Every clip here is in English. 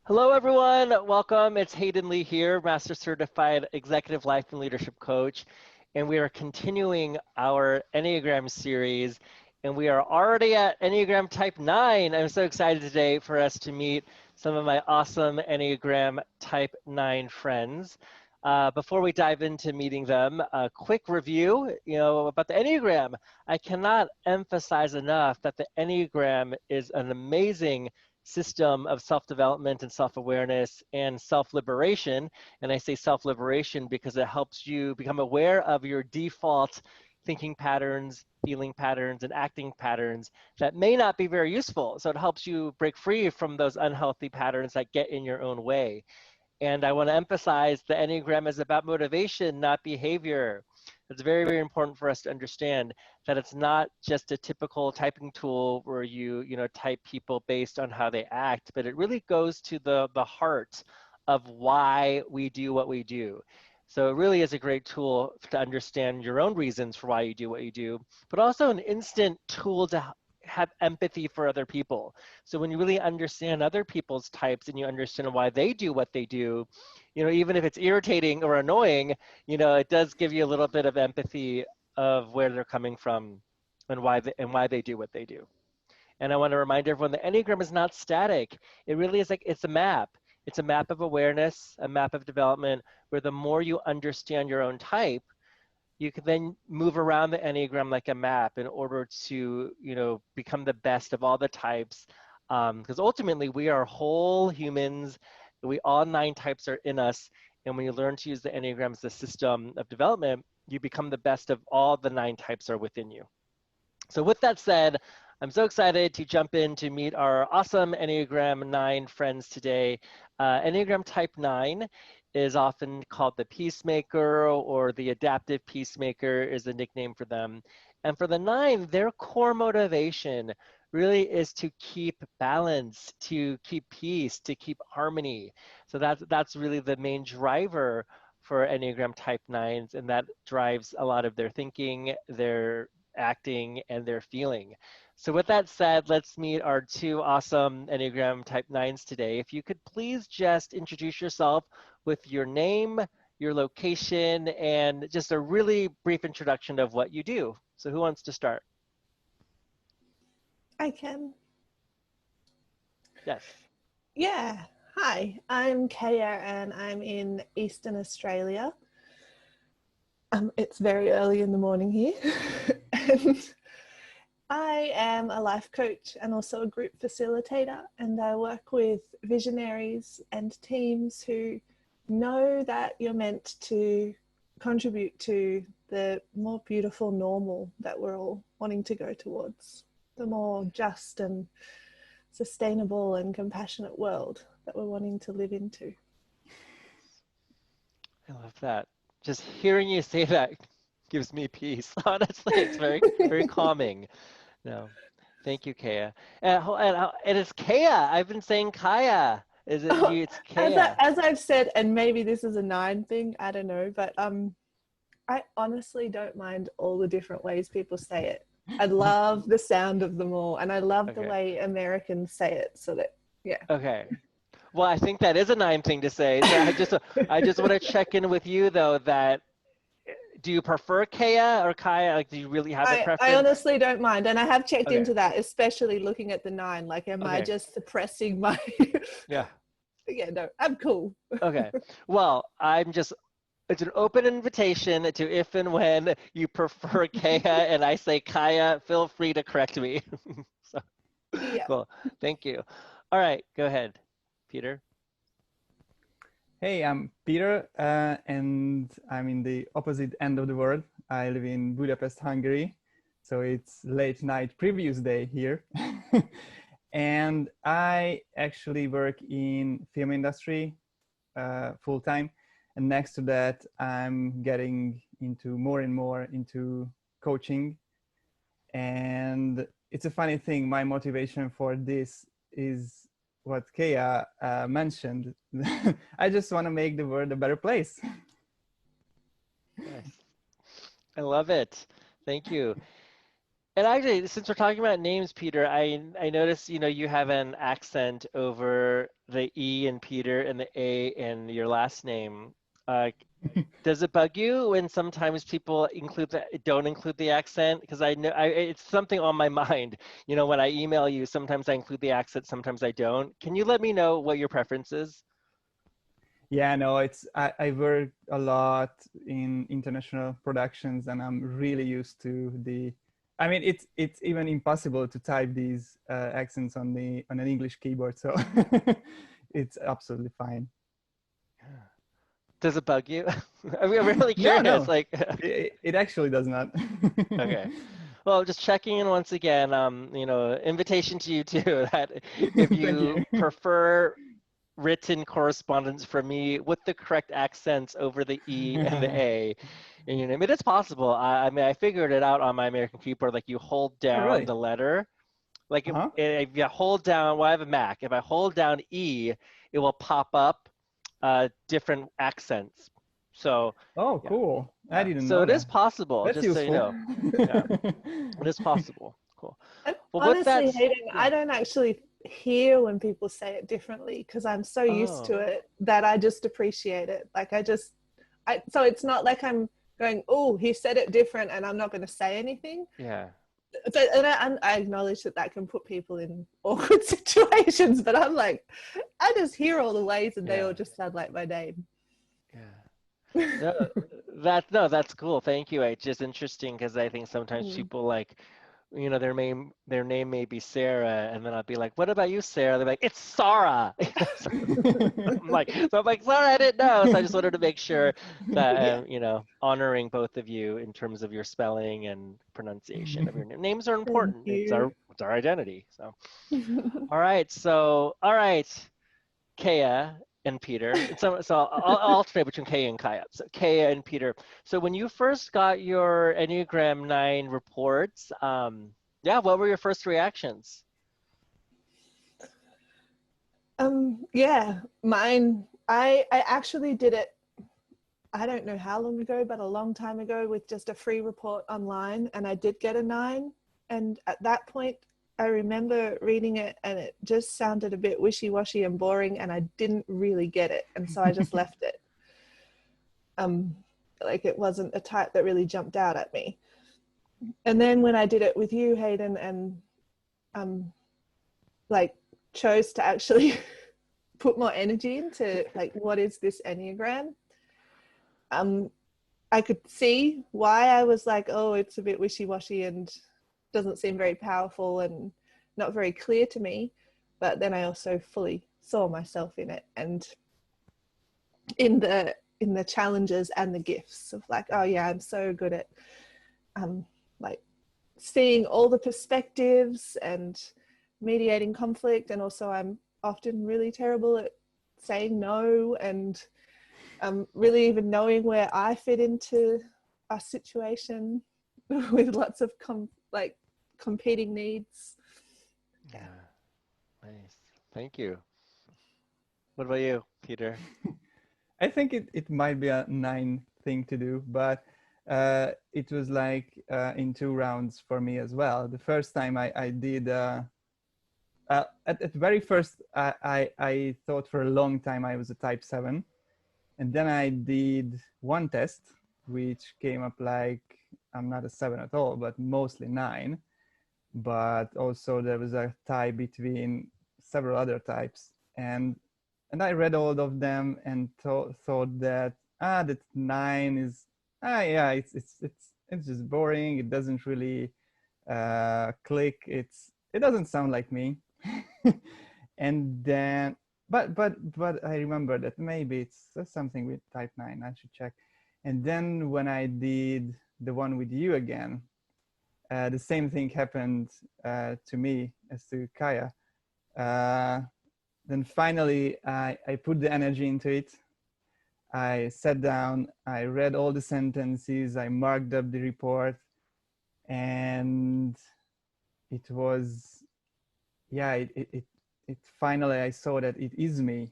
Hello, everyone. Welcome. It's Hayden Lee here, Master Certified Executive Life and Leadership Coach. And we are continuing our Enneagram series. And we are already at Enneagram Type 9. I'm so excited today for us to meet some of my awesome Enneagram Type 9 friends. Before we dive into meeting them, a quick review, about the Enneagram. I cannot emphasize enough that the Enneagram is an amazing system of self-development and self-awareness and self-liberation. And I say self-liberation because it helps you become aware of your default thinking patterns, feeling patterns, and acting patterns that may not be very useful. So it helps you break free from those unhealthy patterns that get in your own way. And I want to emphasize the Enneagram is about motivation, not behavior. It's very, very important for us to understand that it's not just a typical typing tool where you type people based on how they act, but it really goes to the heart of why we do what we do. So it really is a great tool to understand your own reasons for why you do what you do, but also an instant tool to have empathy for other people. So when you really understand other people's types and you understand why they do what they do, even if it's irritating or annoying, it does give you a little bit of empathy of where they're coming from and why they do what they do. And I want to remind everyone the Enneagram is not static. It really is it's a map. It's a map of awareness, a map of development, where the more you understand your own type, you can then move around the Enneagram like a map in order to, become the best of all the types. Because ultimately we are whole humans. All 9 types are in us. And when you learn to use the Enneagram as a system of development, you become the best of all the 9 types are within you. So with that said, I'm so excited to jump in to meet our awesome Enneagram 9 friends today. Enneagram Type 9 is often called the Peacemaker, or the Adaptive Peacemaker is the nickname for them. And for the 9, their core motivation really is to keep balance, to keep peace, to keep harmony. So that's really the main driver for Enneagram Type 9s, and that drives a lot of their thinking, their acting, and their feeling. So with that said, let's meet our 2 awesome Enneagram Type 9s today. If you could please just introduce yourself with your name, your location, and just a really brief introduction of what you do. So who wants to start? I can. Yes. Yeah. Hi, I'm Kaya and I'm in Eastern Australia. It's very early in the morning here. And I am a life coach and also a group facilitator, and I work with visionaries and teams who know that you're meant to contribute to the more beautiful normal that we're all wanting to go towards, the more just and sustainable and compassionate world that we're wanting to live into. I love that. Just hearing you say that gives me peace. Honestly, it's very, very calming. No, thank you, Kaya. And it's Kaya. I've been saying Kaya. Is it you? It's Kaya. As I've said, and maybe this is a 9 thing, I don't know, but I honestly don't mind all the different ways people say it. I love the sound of them all, and I love the way Americans say it. So that, yeah. Okay. Well, I think that is a 9 thing to say. So I just want to check in with you though. That do you prefer Kaya or Kaya? Like, do you really have a preference? I honestly don't mind, and I have checked into that, especially looking at the 9. Like, am I just suppressing my? Yeah. Yeah. No, I'm cool. Okay. Well, it's an open invitation to if and when you prefer Kaya and I say Kaya, feel free to correct me. So, yeah. Cool. Thank you. All right, go ahead, Peter. Hey, I'm Peter, and I'm in the opposite end of the world. I live in Budapest, Hungary, so it's late night previous day here. And I actually work in film industry full time. And next to that, I'm getting into more and more into coaching. And it's a funny thing, my motivation for this is what Kaya mentioned. I just want to make the world a better place. Nice. I love it. Thank you. And actually, since we're talking about names, Peter, I noticed, you know, you have an accent over the E in Peter and the A in your last name. Uh, does it bug you when sometimes people don't include the accent? Because I know it's something on my mind. You know, when I email you, sometimes I include the accent, sometimes I don't. Can you let me know what your preference is? Yeah, no, I work a lot in international productions, and I'm really used to the. I mean, it's even impossible to type these accents on an English keyboard, so it's absolutely fine. Does it bug you? I'm really No, curious. no, Like, it actually does not. okay. Well, just checking in once again, you know, invitation to you too, that if Thank you you. prefer written correspondence from me with the correct accents over the E and the A in your name, it is possible. I mean, I figured it out on my American keyboard. Like you hold Oh, down really? the letter, like Uh-huh. if you hold down, well, I have a Mac. If I hold down E, it will pop up different accents. So Oh, yeah, cool. I yeah. didn't So know it is that. possible, That's just so you useful. know. Yeah, it is possible. Cool. And Well, with that, honestly, Hayden, yeah. I don't actually hear when people say it differently because I'm so used to Oh, it that I just appreciate it. Like so it's not like I'm going, oh, he said it different and I'm not going to say anything. yeah. So, and I acknowledge that that can put people in awkward situations, but I'm like, I just hear all the ways and they Yeah. all just sound like my name. Yeah. No, that's cool. Thank you. It's just interesting because I think sometimes Mm. people like, you know, their name may be Sarah, and then I'll be like, "What about you, Sarah?" They're like, "It's Sarah." So I'm like, "Sorry, I didn't know." So I just wanted to make sure that Yeah. you know, honoring both of you in terms of your spelling and pronunciation of your name. Names are Thank important. you. It's our identity. So, all right. Kaya and Peter. So I'll alternate between Kaya and Kaya. So Kaya and Peter. So when you first got your Enneagram 9 reports, yeah, what were your first reactions? Yeah, mine, I actually did it, I don't know how long ago, but a long time ago with just a free report online, and I did get a 9. And at that point, I remember reading it and it just sounded a bit wishy-washy and boring, and I didn't really get it. And so I just left it. Like it wasn't a type that really jumped out at me. And then when I did it with you, Hayden, and like chose to actually put more energy into like, what is this Enneagram? I could see why I was like, oh, it's a bit wishy-washy and doesn't seem very powerful and not very clear to me. But then I also fully saw myself in it and in the challenges and the gifts of like, oh yeah, I'm so good at like seeing all the perspectives and mediating conflict, and also I'm often really terrible at saying no and really even knowing where I fit into a situation with lots of competing needs. Yeah, nice. Thank you. What about you, Peter? I think it might be a 9 thing to do, but it was like in 2 rounds for me as well. The first time I did, at very first, I thought for a long time I was a type 7. And then I did one test, which came up like I'm not a 7 at all, but mostly 9. But also there was a tie between several other types. And I read all of them and thought that that 9 is yeah, it's just boring. It doesn't really click. It doesn't sound like me. And then but I remember that maybe it's something with type 9. I should check. And then when I did the one with you again, the same thing happened to me as to Kaya. Then finally, I put the energy into it. I sat down, I read all the sentences, I marked up the report, and it was, yeah, it finally, I saw that it is me.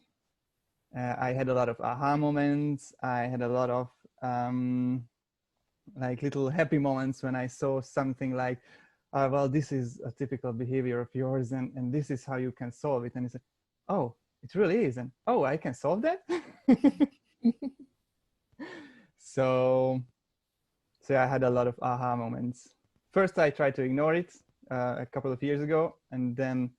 I had a lot of aha moments. I had a lot of like little happy moments when I saw something like, well, this is a typical behavior of yours, and this is how you can solve it. And he said, oh, it really is. And oh, I can solve that. So I had a lot of aha moments. First, I tried to ignore it a couple of years ago, and then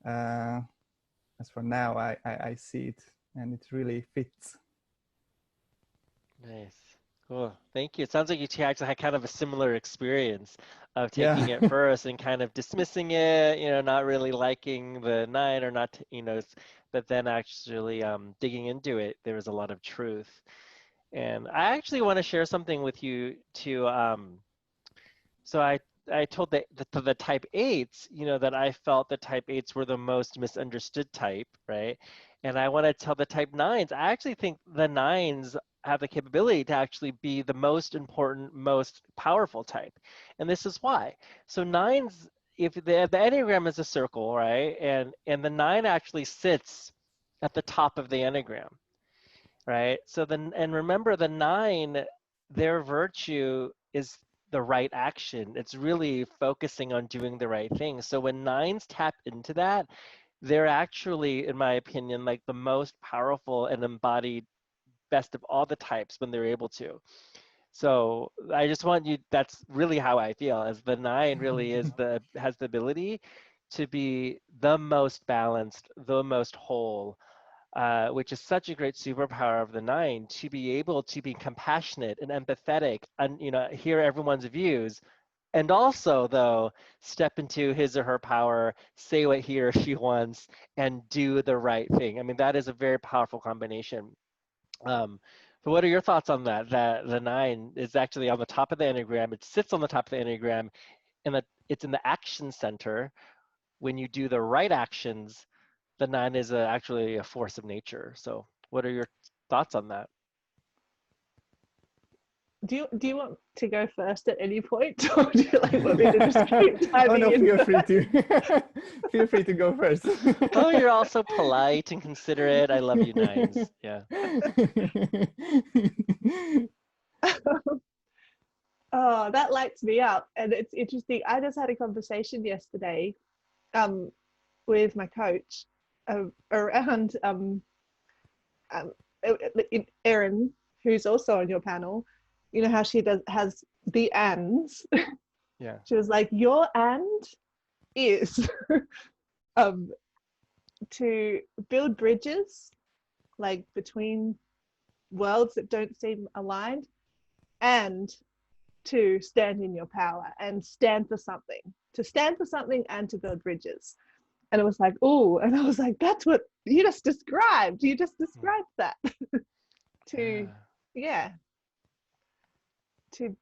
as for now, I see it, and it really fits. Nice. Cool. Thank you. It sounds like you actually had kind of a similar experience of taking it first and kind of dismissing it, not really liking the 9 or not, but then actually digging into it, there was a lot of truth. And I actually want to share something with you too. So I told the type 8s, that I felt the type 8s were the most misunderstood type, right? And I want to tell the type 9s, I actually think the 9s have the capability to actually be the most important, most powerful type. And this is why. So 9s, if the Enneagram is a circle, right? And the 9 actually sits at the top of the Enneagram, right? So and remember the 9, their virtue is the right action. It's really focusing on doing the right thing. So when 9s tap into that, they're actually, in my opinion, like the most powerful and embodied best of all the types when they're able to. So I just want you, that's really how I feel, as the 9 really has the ability to be the most balanced, the most whole, which is such a great superpower of the 9, to be able to be compassionate and empathetic and hear everyone's views, and also though step into his or her power, say what he or she wants, and do the right thing. I mean, that is a very powerful combination. But what are your thoughts on that? That the 9 is actually on the top of the Enneagram. It sits on the top of the Enneagram, and that it's in the action center. When you do the right actions, the 9 is actually a force of nature. So what are your thoughts on that? Do you want to go first at any point, or do you want me to just keep Oh no, in? feel free to feel free to go first. Oh, you're also polite and considerate. I love you, 9s. Yeah. Oh, that lights me up, and it's interesting. I just had a conversation yesterday, with my coach, around Erin, who's also on your panel. You know how she has the ands. Yeah. She was like, your and is to build bridges, like between worlds that don't seem aligned, and to stand in your power and stand for something, and to build bridges. And it was like, oh, and I was like, that's what you just described. You just described that. To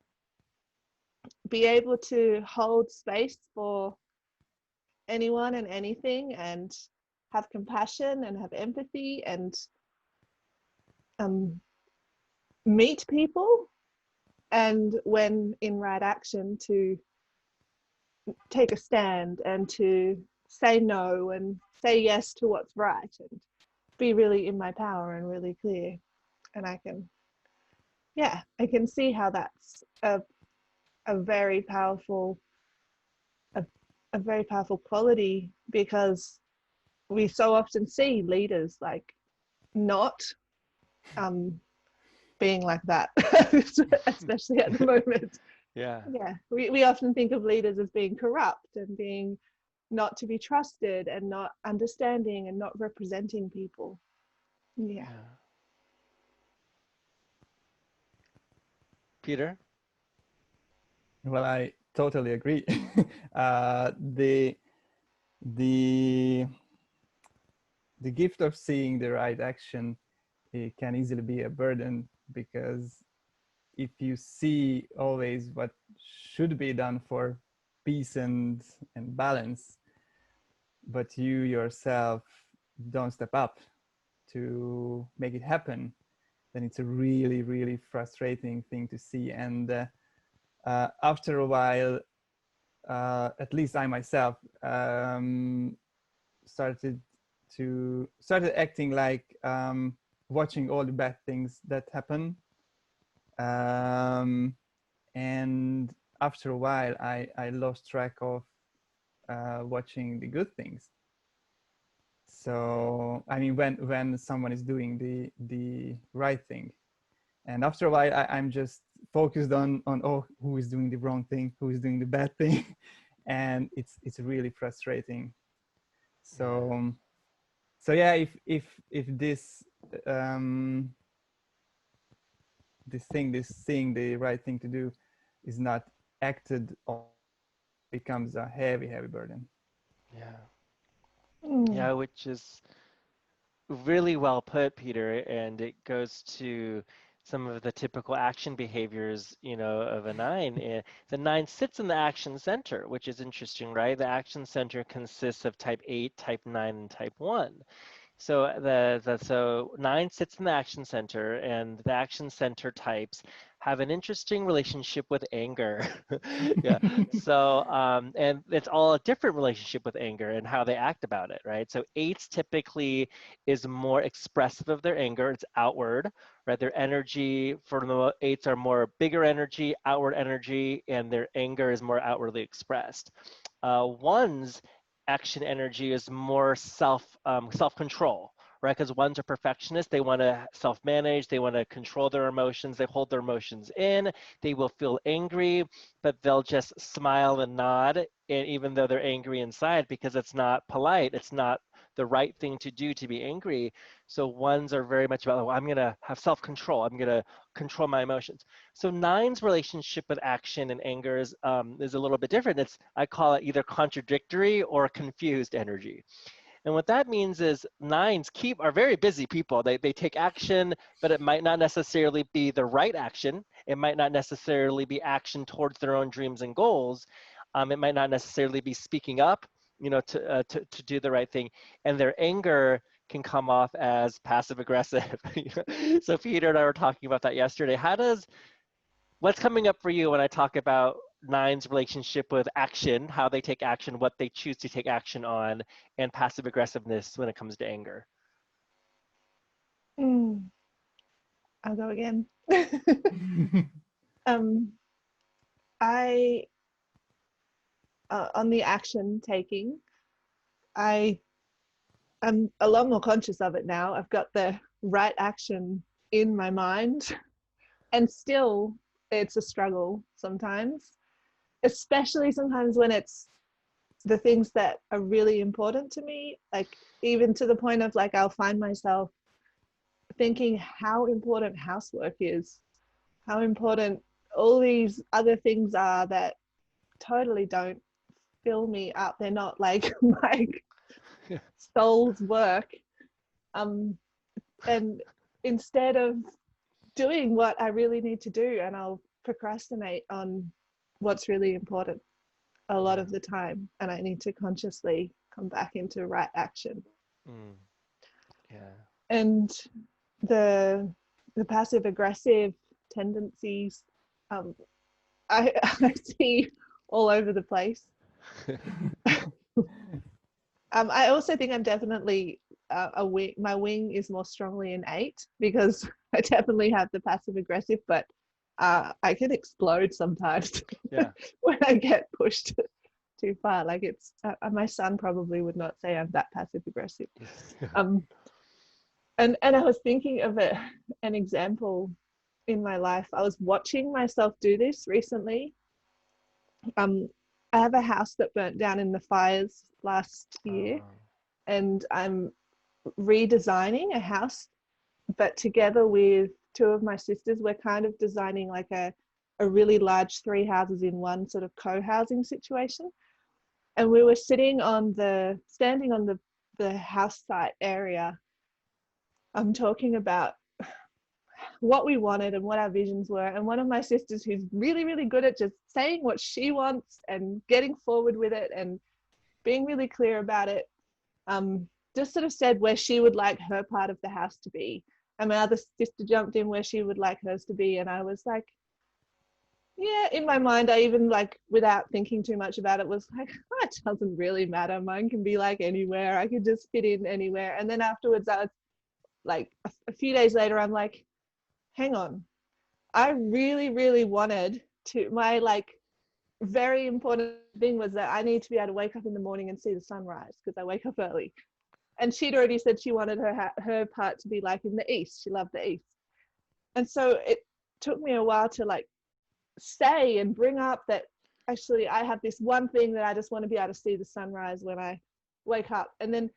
be able to hold space for anyone and anything, and have compassion and have empathy, and meet people, and when in right action, to take a stand and to say no and say yes to what's right, and be really in my power and really clear. And I can see how that's a very powerful quality, because we so often see leaders like not being like that, especially at the moment. Yeah. We often think of leaders as being corrupt and being not to be trusted and not understanding and not representing people. Peter? Well, I totally agree. The gift of seeing the right action, it can easily be a burden, because if you see always what should be done for peace and balance, but you yourself don't step up to make it happen, then it's a really, really frustrating thing to see. And after a while, at least I myself started acting like watching all the bad things that happen, and after a while, I lost track of watching the good things. So I mean, when someone is doing the right thing, and after a while, I'm just focused on oh, who is doing the wrong thing, who is doing the bad thing, and it's really frustrating. So so yeah, if this this seeing the right thing to do is not acted on, becomes a heavy burden. Yeah, which is really well put, Peter, and it goes to some of the typical action behaviors, you know, of a nine. The nine sits in the action center, which is interesting, right? The action center consists of type 8, type 9, and type 1. So so 9 sits in the action center, and the action center types have an interesting relationship with anger. Yeah. So and it's all a different relationship with anger and how they act about it, right? So 8s typically is more expressive of their anger. It's outward, right? Their energy for the 8s are more bigger energy, outward energy, and their anger is more outwardly expressed. 1s action energy is more self-control, right? Because 1s are perfectionists. They want to self-manage. They want to control their emotions. They hold their emotions in. They will feel angry, but they'll just smile and nod, and even though they're angry inside, because it's not polite. It's not the right thing to do to be angry. So 1s are very much about, oh, I'm going to have self-control. I'm going to control my emotions. So 9's relationship with action and anger is a little bit different. I call it either contradictory or confused energy. And what that means is 9s are very busy people. They take action, but it might not necessarily be the right action. It might not necessarily be action towards their own dreams and goals. It might not necessarily be speaking up, you know, to do the right thing. And their anger can come off as passive aggressive. So Peter and I were talking about that yesterday. What's coming up for you when I talk about 9's relationship with action, how they take action, what they choose to take action on, and passive aggressiveness when it comes to anger? I'll go again. I on the action taking, I'm a lot more conscious of it now. I've got the right action in my mind, and still it's a struggle sometimes, especially sometimes when it's the things that are really important to me, like even to the point of like I'll find myself thinking how important housework is, how important all these other things are that totally don't fill me up. They're not like my soul's work. And instead of doing what I really need to do, and I'll procrastinate on what's really important a lot of the time, and I need to consciously come back into right action. And the passive aggressive tendencies, I see all over the place. I also think I'm definitely a wing. My wing is more strongly an 8 because I definitely have the passive aggressive, but I can explode sometimes when I get pushed too far. Like it's my son probably would not say I'm that passive aggressive. And I was thinking of an example in my life. I was watching myself do this recently. I have a house that burnt down in the fires last year, and I'm redesigning a house, but together with 2 of my sisters, we're kind of designing like a really large 3 houses in one sort of co-housing situation. And we were standing on the house site area. I'm talking about what we wanted and what our visions were. And one of my sisters, who's really, really good at just saying what she wants and getting forward with it and being really clear about it, just sort of said where she would like her part of the house to be. And my other sister jumped in where she would like hers to be. And I was like, yeah, in my mind, I even like, without thinking too much about it, was like, oh, it doesn't really matter. Mine can be like anywhere. I could just fit in anywhere. And then afterwards, I was like, a few days later, I'm like, hang on. I really, really wanted to, my like very important thing was that I need to be able to wake up in the morning and see the sunrise because I wake up early. And she'd already said she wanted her part to be like in the east. She loved the east. And so it took me a while to like say and bring up that actually I have this one thing that I just want to be able to see the sunrise when I wake up. And then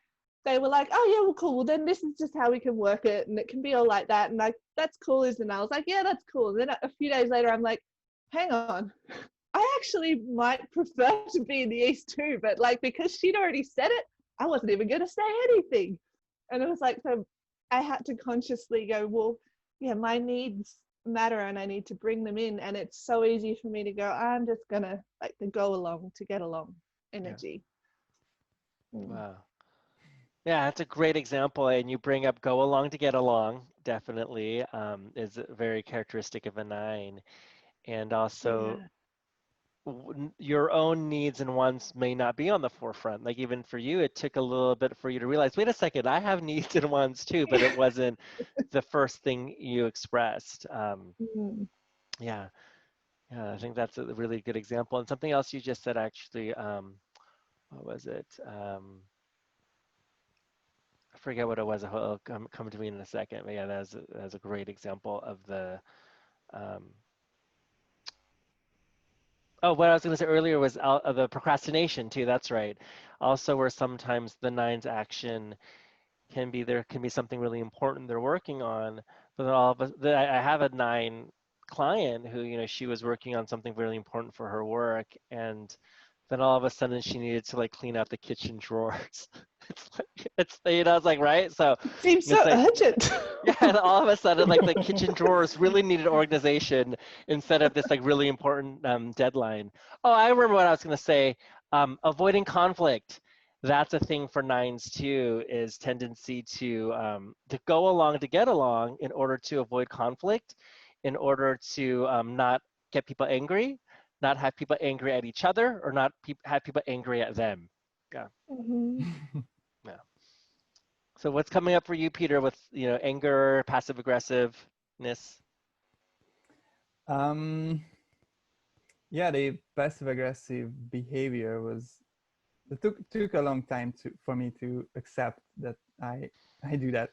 they were like, oh yeah, well cool, well then this is just how we can work it, and it can be all like that, and like that's cool, isn't it? I was like, yeah, that's cool. And then a few days later I'm like, hang on, I actually might prefer to be in the east too, but like because she'd already said it, I wasn't even going to say anything. And it was like, so I had to consciously go, well, yeah, my needs matter and I need to bring them in. And it's so easy for me to go, I'm just going to like the go along to get along energy. Yeah. Wow. Yeah, that's a great example. And you bring up go along to get along, definitely, is very characteristic of a 9. And also, your own needs and wants may not be on the forefront. Like even for you, it took a little bit for you to realize, wait a second, I have needs and wants too, but it wasn't the first thing you expressed. Yeah, I think that's a really good example. And something else you just said, actually, what was it? I forget what it was. It'll come to me in a second. But yeah, that's a great example of the. Oh, what I was going to say earlier was the procrastination too. That's right. Also, where sometimes the 9's action can be, there can be something really important they're working on, but then all of us, I have a 9 client who, you know, she was working on something really important for her work, and then all of a sudden she needed to like clean out the kitchen drawers. it's you know, it's like, right? So it seems so like, urgent. yeah, and all of a sudden like the kitchen drawers really needed organization instead of this like really important deadline. Oh, I remember what I was going to say. Avoiding conflict. That's a thing for 9s too, is tendency to go along to get along in order to avoid conflict, in order to not get people angry, not have people angry at each other, or not have people angry at them. Yeah. Yeah. So what's coming up for you, Peter, with, you know, anger, passive aggressiveness? Yeah, the passive aggressive behavior was, it took a long time for me to accept that I do that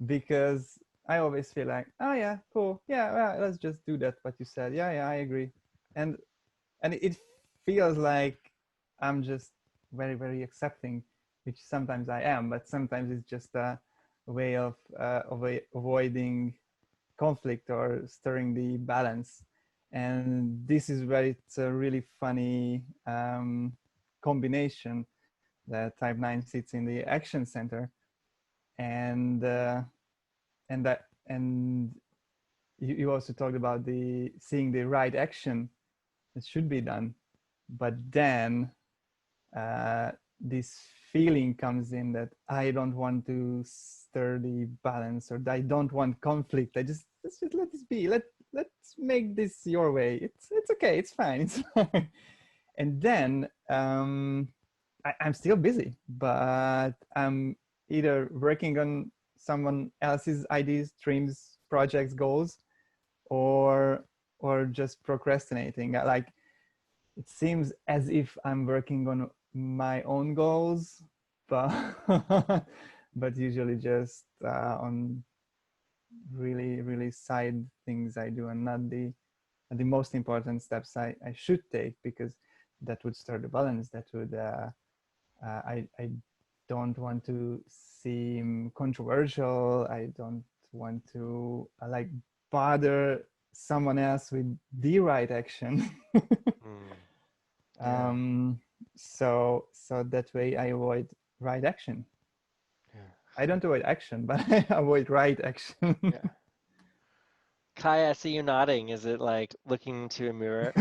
because I always feel like, oh yeah, cool, yeah, well, let's just do that what you said. Yeah, I agree. And it feels like I'm just very, very accepting, which sometimes I am, but sometimes it's just a way of avoiding conflict or stirring the balance. And this is where it's a really funny combination that type 9 sits in the action center, and you also talked about the seeing the right action that should be done, but then this feeling comes in that I don't want to stir the balance, or I don't want conflict. Let's just let this be. Let's make this your way. It's okay. It's fine. It's fine. And then I'm still busy, but I'm either working on someone else's ideas, dreams, projects, goals, or just procrastinating. Like it seems as if I'm working on my own goals, but but usually just on really, really side things I do, and not the most important steps I should take, because that would stir the balance. That would I don't want to seem controversial. I don't want to like bother someone else with the right action. Yeah. So that way I avoid right action. Yeah. I don't avoid action, but I avoid right action. Yeah. Kai, I see you nodding. Is it like looking into a mirror?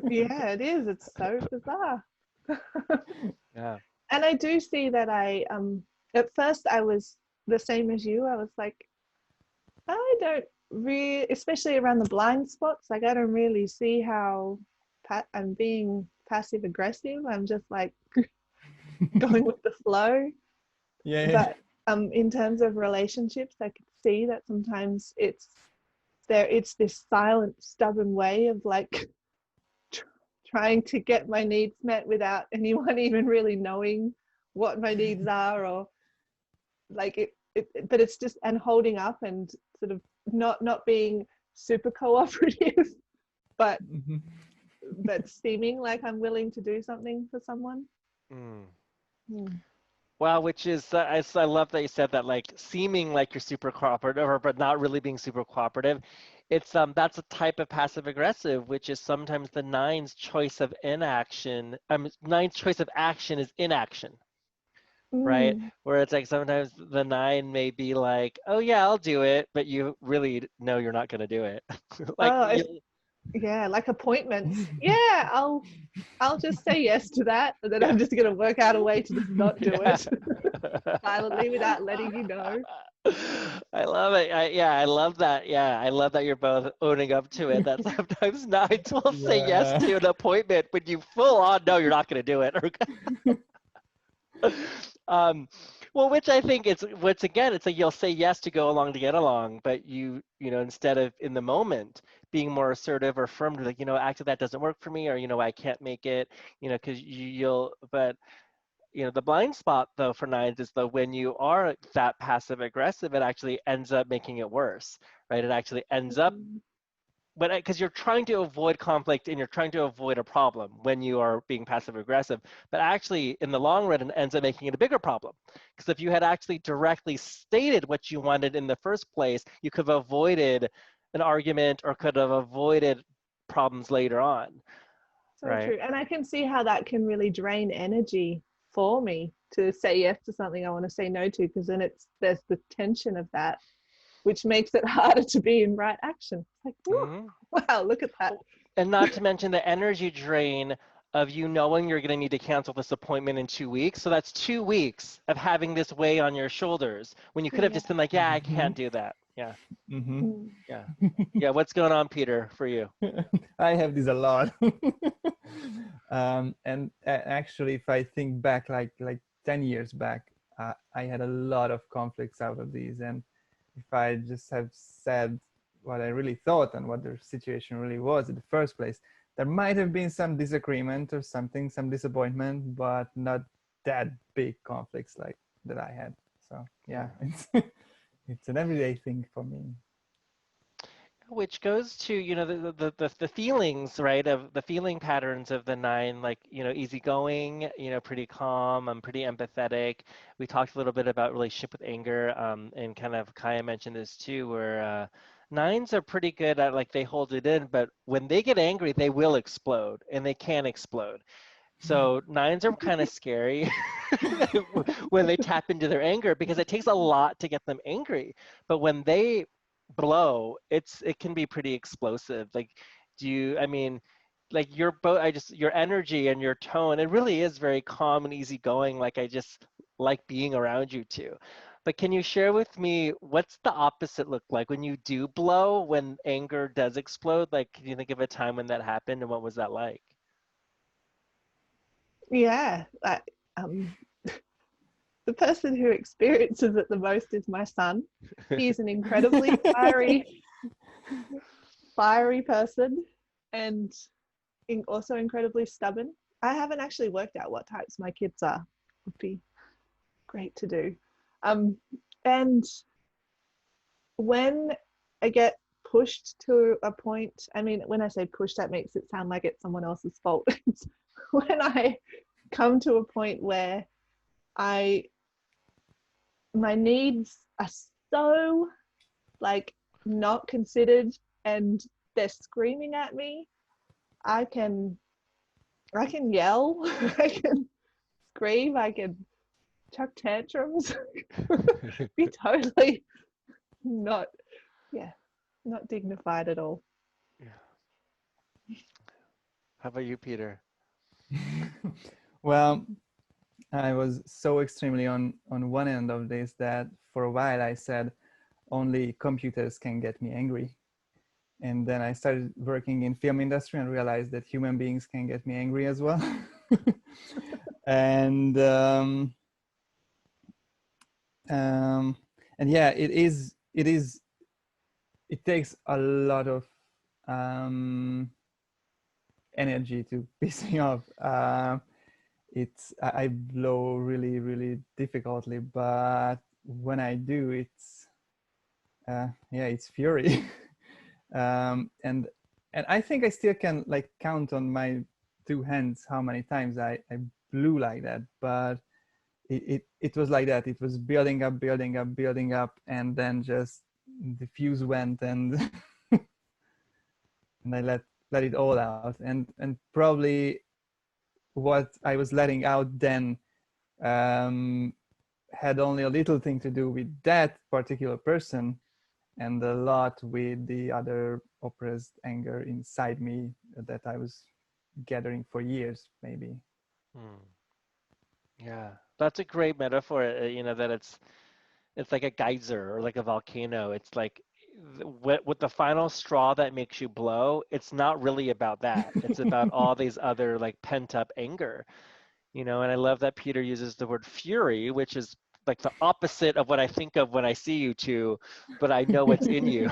Yeah, it is. It's so bizarre. Yeah. And I do see that at first I was the same as you. I was like, I don't really, especially around the blind spots, like I don't really see how I'm being passive aggressive. I'm just like going with the flow. Yeah. But in terms of relationships, I could see that sometimes it's this silent, stubborn way of like trying to get my needs met without anyone even really knowing what my needs are, or like but it's just, and holding up and sort of not being super cooperative, but seeming like I'm willing to do something for someone. Wow, which is, I love that you said that, like seeming like you're super cooperative, but not really being super cooperative. It's that's a type of passive aggressive, which is sometimes the nine's choice of inaction. Nine's choice of action is inaction, right? Where it's like sometimes the nine may be like, oh yeah, I'll do it, but you really know you're not going to do it. Like, yeah, like appointments. Yeah, I'll just say yes to that, and then I'm just going to work out a way to just not do it silently without letting you know. I love it. I love that. Yeah, I love that you're both owning up to it. That sometimes nines will say yes to an appointment when you full on know you're not going to do it. Well, which I think it's like you'll say yes to go along to get along, but you know, instead of in the moment being more assertive or firm to like, you know, actually that doesn't work for me, or, you know, I can't make it, you know, because but you know, the blind spot though for nines is though when you are that passive aggressive, it actually ends up making it worse, right? It actually ends up, but because you're trying to avoid conflict and you're trying to avoid a problem when you are being passive aggressive, but actually in the long run it ends up making it a bigger problem. Because if you had actually directly stated what you wanted in the first place, you could have avoided an argument or could have avoided problems later on. So right? true. And I can see how that can really drain energy for me to say yes to something I want to say no to, because then there's the tension of that, which makes it harder to be in right action. It's like, wow, look at that. And not to mention the energy drain of you knowing you're going to need to cancel this appointment in 2 weeks. So that's 2 weeks of having this weigh on your shoulders when you could have just been like, yeah, I can't do that. Yeah. Yeah. What's going on, Peter, for you? I have this a lot. And actually, if I think back, like 10 years back, I had a lot of conflicts out of these. And if I just have said what I really thought and what the situation really was in the first place, there might have been some disagreement or something, some disappointment, but not that big conflicts like that I had. So yeah, it's an everyday thing for me. Which goes to, you know, the feelings, right, of the feeling patterns of the nine, like, you know, easygoing, you know, pretty calm, I'm pretty empathetic. We talked a little bit about relationship with anger, and kind of Kaya mentioned this too, where nines are pretty good at, like, they hold it in, but when they get angry, they will explode, and they can explode. So nines are kind of scary when they tap into their anger, because it takes a lot to get them angry. But when they blow, it can be pretty explosive. Like, I mean, like your energy and your tone, it really is very calm and easygoing. Like, I just like being around you too. But can you share with me what's the opposite look like when you do blow, when anger does explode? Like, can you think of a time when that happened and what was that like? Yeah, the person who experiences it the most is my son. He's an incredibly fiery person, and also incredibly stubborn. I haven't actually worked out what types my kids are. Would be great to do. And when I get pushed to a point, I mean, when I say pushed, that makes it sound like it's someone else's fault. When I come to a point where my needs are so like not considered and they're screaming at me, I can yell, I can scream, I can chuck tantrums, be totally not dignified at all. Yeah. How about you, Peter? Well, I was so extremely on one end of this that for a while I said only computers can get me angry. And then I started working in film industry and realized that human beings can get me angry as well. and yeah, it takes a lot of energy to piss me off. I blow really, really difficultly, but when I do, it's fury. And I think I still can like count on my two hands how many times I blew like that, but it was like that. It was building up, building up, building up, and then just the fuse went, and and I let it all out, and probably what I was letting out then had only a little thing to do with that particular person, and a lot with the other oppressed anger inside me that I was gathering for years, maybe. Yeah, that's a great metaphor. That it's like a geyser or like a volcano. It's like with the final straw that makes you blow. It's not really about that. It's about all these other like pent up anger. And I love that Peter uses the word fury, which is like the opposite of what I think of when I see you two, but I know what's in you.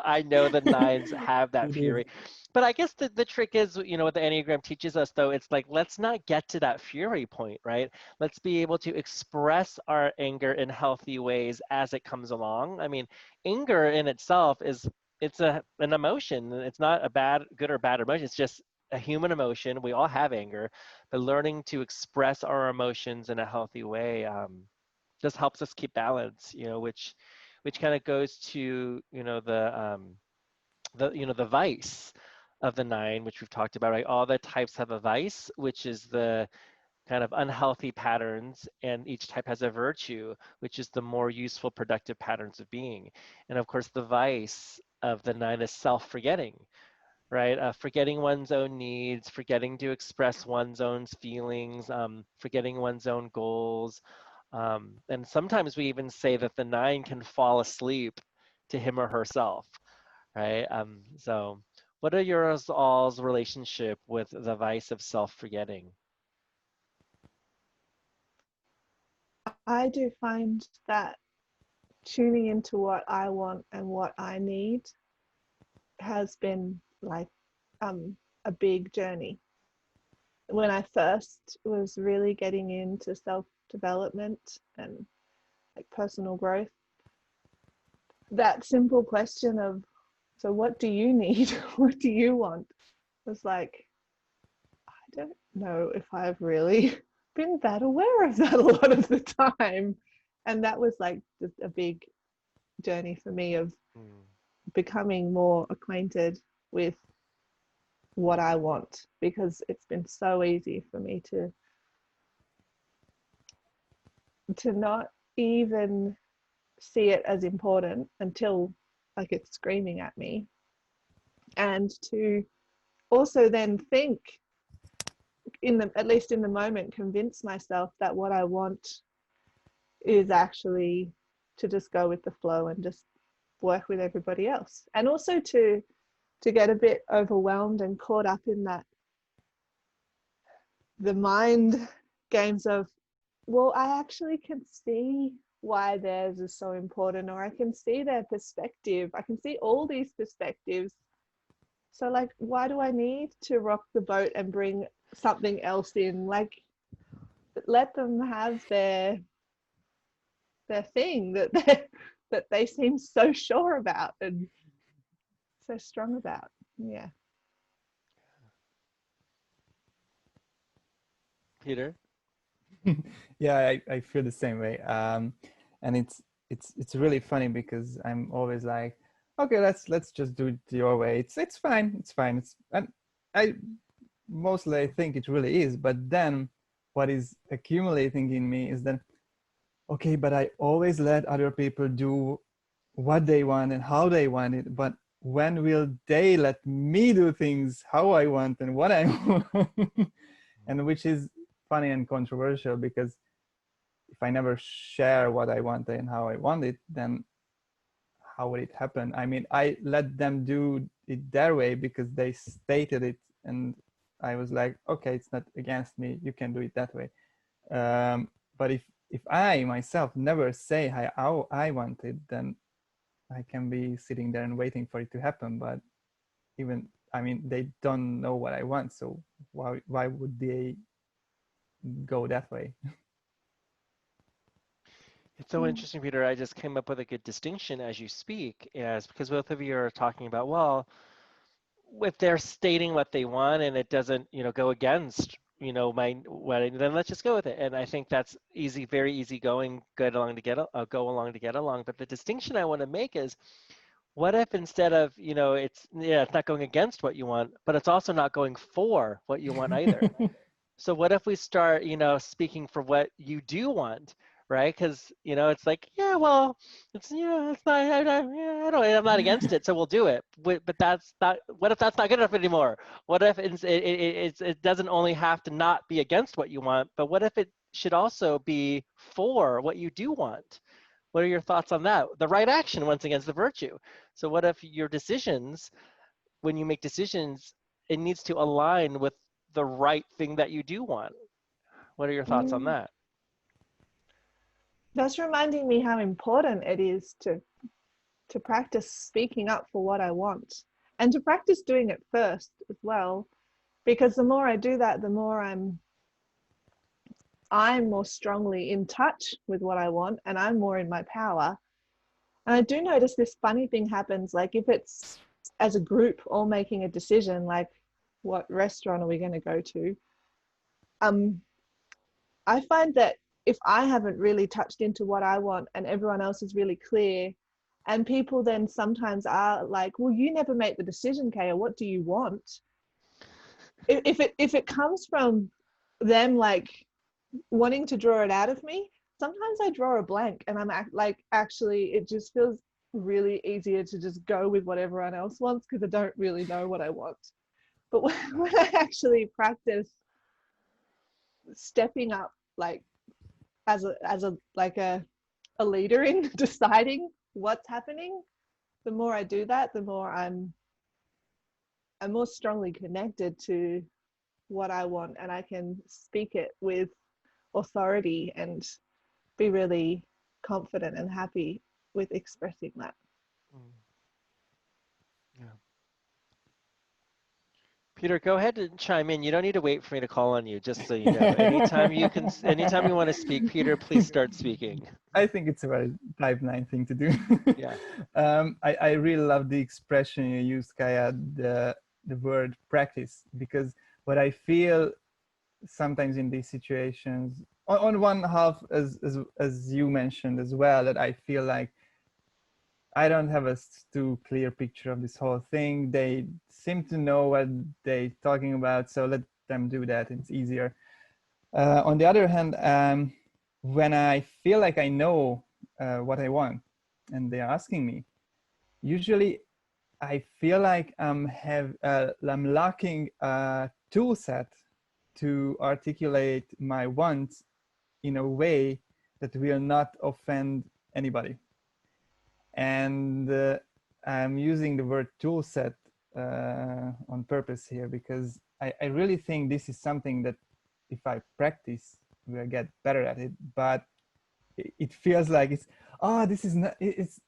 I know the nines have that It is. fury. But I guess the trick is, what the Enneagram teaches us, though, it's like, let's not get to that fury point, right? Let's be able to express our anger in healthy ways as it comes along. I mean, anger in itself it's an emotion. It's not a good or bad emotion. It's just a human emotion. We all have anger, but learning to express our emotions in a healthy way just helps us keep balance. Which kind of goes to the vice of the nine, which we've talked about. Right, all the types have a vice, which is the kind of unhealthy patterns, and each type has a virtue, which is the more useful, productive patterns of being. And of course, the vice of the nine is self-forgetting, right? Forgetting one's own needs, forgetting to express one's own feelings, forgetting one's own goals. And sometimes we even say that the nine can fall asleep to him or herself, right? So what are yours all's relationship with the vice of self-forgetting? I do find that tuning into what I want and what I need has been like a big journey. When I first was really getting into self-development and like personal growth, that simple question of, so what do you need? What do you want? Was like, I don't know if I've really been that aware of that a lot of the time. And that was like a big journey for me of becoming more acquainted with what I want, because it's been so easy for me to not even see it as important until like it's screaming at me, and to also then think at least in the moment, convince myself that what I want is actually to just go with the flow and just work with everybody else. And also to get a bit overwhelmed and caught up in that, the mind games of, well, I actually can see why theirs is so important, or I can see their perspective. I can see all these perspectives. So like, why do I need to rock the boat and bring something else in? Like, let them have their thing that they seem so sure about and so strong about. Yeah. Peter? Yeah, I feel the same way. And it's really funny because I'm always like, okay, let's just do it your way. It's fine. It's fine. And I mostly think it really is. But then what is accumulating in me is that, okay, but I always let other people do what they want and how they want it. But when will they let me do things how I want and what I want? And which is funny and controversial, because if I never share what I want and how I want it, then how would it happen? I mean, I let them do it their way because they stated it, and I was like, okay, it's not against me. You can do it that way. But if I myself never say how I want it, then I can be sitting there and waiting for it to happen. But even I mean, they don't know what I want, so why would they go that way? It's so interesting, Peter. I just came up with a good distinction as you speak, as because both of you are talking about, well, if they're stating what they want and it doesn't, go against, my what, then let's just go with it. And I think that's easy, very easy going, good along to get go along to get along. But the distinction I want to make is, what if instead of, it's not going against what you want, but it's also not going for what you want either. So what if we start, speaking for what you do want, right? Because, it's like, yeah, well, it's, it's not, I'm not against it, so we'll do it. But that's not, what if that's not good enough anymore? What if it doesn't only have to not be against what you want, but what if it should also be for what you do want? What are your thoughts on that? The right action, once again, is the virtue. So what if your decisions, when you make decisions, it needs to align with the right thing that you do want? What are your thoughts on that? That's reminding me how important it is to practice speaking up for what I want, and to practice doing it first as well, because the more I do that, the more I'm more strongly in touch with what I want, and I'm more in my power. And I do notice this funny thing happens, like if it's as a group all making a decision, like what restaurant are we going to go to, I find that if I haven't really touched into what I want and everyone else is really clear, and people then sometimes are like, well, you never make the decision, Kaya, what do you want? If it comes from them like wanting to draw it out of me, sometimes I draw a blank, and I'm like, actually, it just feels really easier to just go with what everyone else wants, because I don't really know what I want. But when I actually practice stepping up, like as a leader in deciding what's happening, the more I do that, the more I'm more strongly connected to what I want, and I can speak it with authority and be really confident and happy with expressing that. Yeah. Peter, go ahead and chime in. You don't need to wait for me to call on you, just so you know. Anytime you want to speak, Peter, please start speaking. I think it's a very type 9 thing to do. Yeah. I really love the expression you used, Kaya, the word practice, because what I feel sometimes in these situations, on one half, as you mentioned as well, that I feel like I don't have a too clear picture of this whole thing. They seem to know what they're talking about, so let them do that. It's easier. On the other hand, when I feel like I know what I want and they're asking me, usually I feel like I'm lacking a tool set to articulate my wants in a way that will not offend anybody. And I'm using the word tool set on purpose here, because I really think this is something that if I practice, we'll get better at it. But it feels like this is not, it's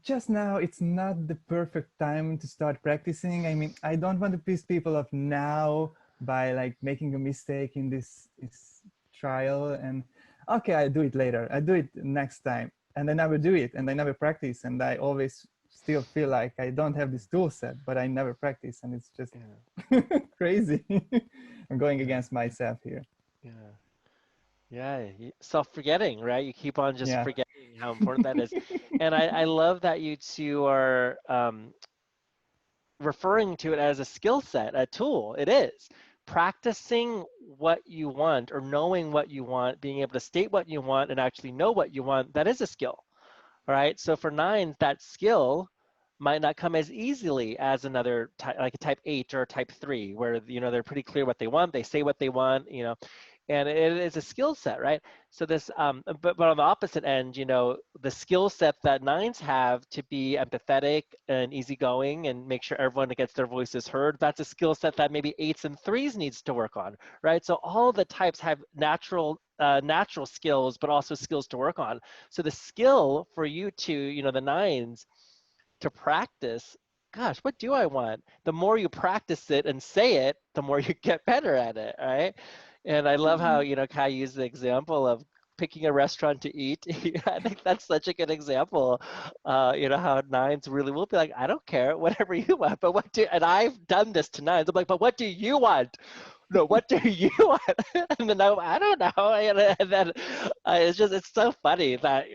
just now, it's not the perfect time to start practicing. I mean, I don't want to piss people off now by like making a mistake in this trial, and okay, I do it later. I do it next time. And I never do it, and I never practice, and I always still feel like I don't have this tool set, but I never practice, and it's just crazy. I'm going against myself here. Yeah, self-forgetting, right? You keep on just forgetting how important that is. And I love that you two are referring to it as a skill set, a tool. It is. Practicing what you want, or knowing what you want, being able to state what you want and actually know what you want, that is a skill. All right. So for 9s, that skill might not come as easily as another like a type 8 or a type 3, where they're pretty clear what they want, they say what they want, and it is a skill set, right? So this, but on the opposite end, the skill set that 9s have to be empathetic and easygoing and make sure everyone gets their voices heard, that's a skill set that maybe 8s and 3s needs to work on, right? So all the types have natural skills, but also skills to work on. So the skill for you to, the 9s, to practice gosh, what do I want? The more you practice it and say it, the more you get better at it, right? And I love how, Kai used the example of picking a restaurant to eat. I think that's such a good example. How nines really will be like, I don't care, whatever you want, but and I've done this to nines. I'm like, but what do you want? No, what do you want? And then I don't know. And then it's so funny that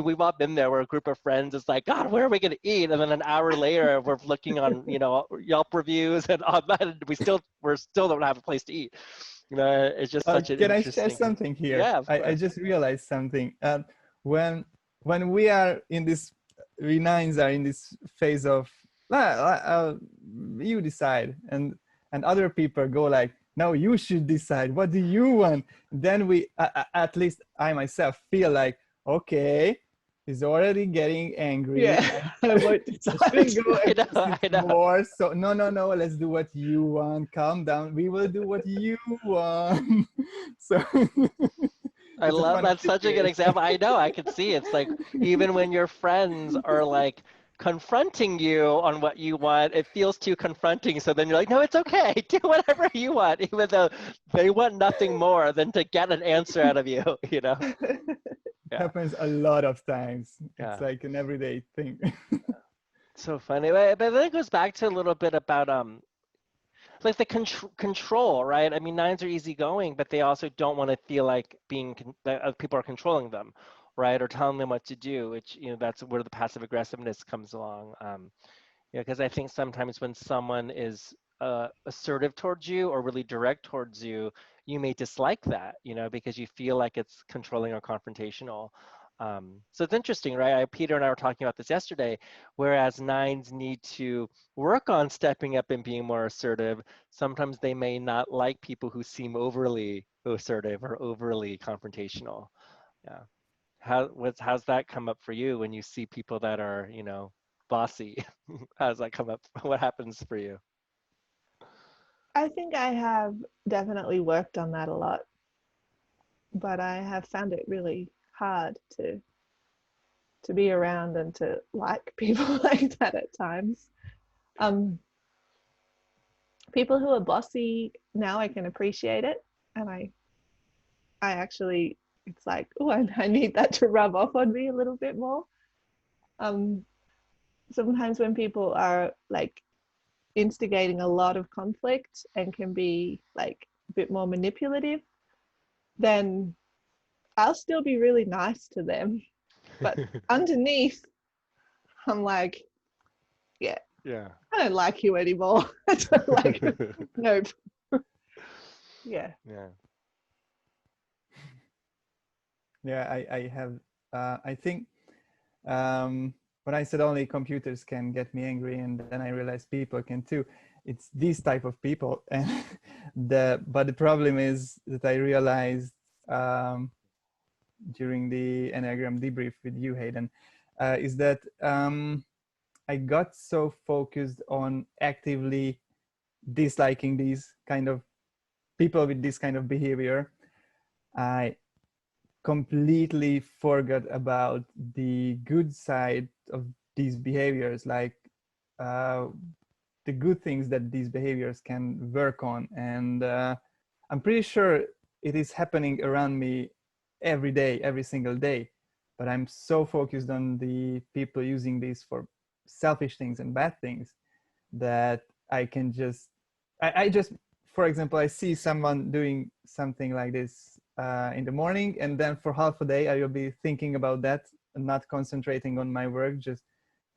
we've all been there where a group of friends is like, God, where are we going to eat? And then an hour later, we're looking on, Yelp reviews and all that, and we still don't have a place to eat. It's just such an Can I share interesting. something here? Yeah, of course. I just realized something. When we are in this, we nines are in this phase of, you decide, and other people go like, no, you should decide. What do you want? Then we, at least I myself, feel like, okay, he's already getting angry. Yeah, I won't decide. I know. More. So no, let's do what you want. Calm down. We will do what you want. So I love that's such a good example. I know, I can see it's like even when your friends are like confronting you on what you want, it feels too confronting. So then you're like, no, it's okay. Do whatever you want, even though they want nothing more than to get an answer out of you, Yeah. Happens a lot of times. Yeah. It's like an everyday thing. So funny. But then it goes back to a little bit about like the control, right? I mean, nines are easygoing, but they also don't want to feel like that people are controlling them, right? Or telling them what to do, which, that's where the passive aggressiveness comes along. Because I think sometimes when someone is assertive towards you or really direct towards you, you may dislike that, because you feel like it's controlling or confrontational. So it's interesting, right? Peter and I were talking about this yesterday, whereas nines need to work on stepping up and being more assertive. Sometimes they may not like people who seem overly assertive or overly confrontational. Yeah. How's that come up for you when you see people that are, bossy? How's that come up? What happens for you? I think I have definitely worked on that a lot, but I have found it really hard to be around and to like people like that at times. People who are bossy, now I can appreciate it, and I actually, it's like, oh, I need that to rub off on me a little bit more. Sometimes when people are like instigating a lot of conflict and can be like a bit more manipulative, then I'll still be really nice to them, but underneath I'm like, yeah, I don't like you anymore. I don't like you. Nope. Yeah. I have I think when I said only computers can get me angry, and then I realized people can too, it's these type of people. And but the problem is that I realized during the Enneagram debrief with you, Hayden, is that I got so focused on actively disliking these kind of people with this kind of behavior, I completely forgot about the good side of these behaviors, like the good things that these behaviors can work on. And I'm pretty sure it is happening around me every day, every single day. But I'm so focused on the people using these for selfish things and bad things that I can just, I just, for example, I see someone doing something like this in the morning, and then for half a day I will be thinking about that and not concentrating on my work, just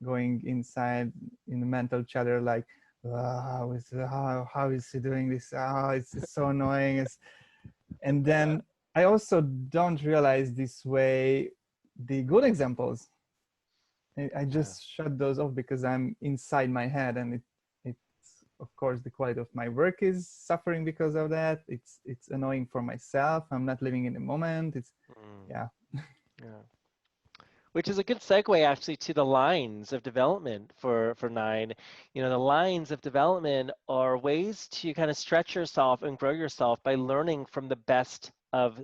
going inside in the mental chatter like, how is he doing this? It's so annoying. And then I also don't realize this way the good examples. I just shut those off because I'm inside my head, and it's of course the quality of my work is suffering because of that. It's annoying for myself. I'm not living in the moment. Yeah. Which is a good segue actually to the lines of development for 9. The lines of development are ways to kind of stretch yourself and grow yourself by learning from the best of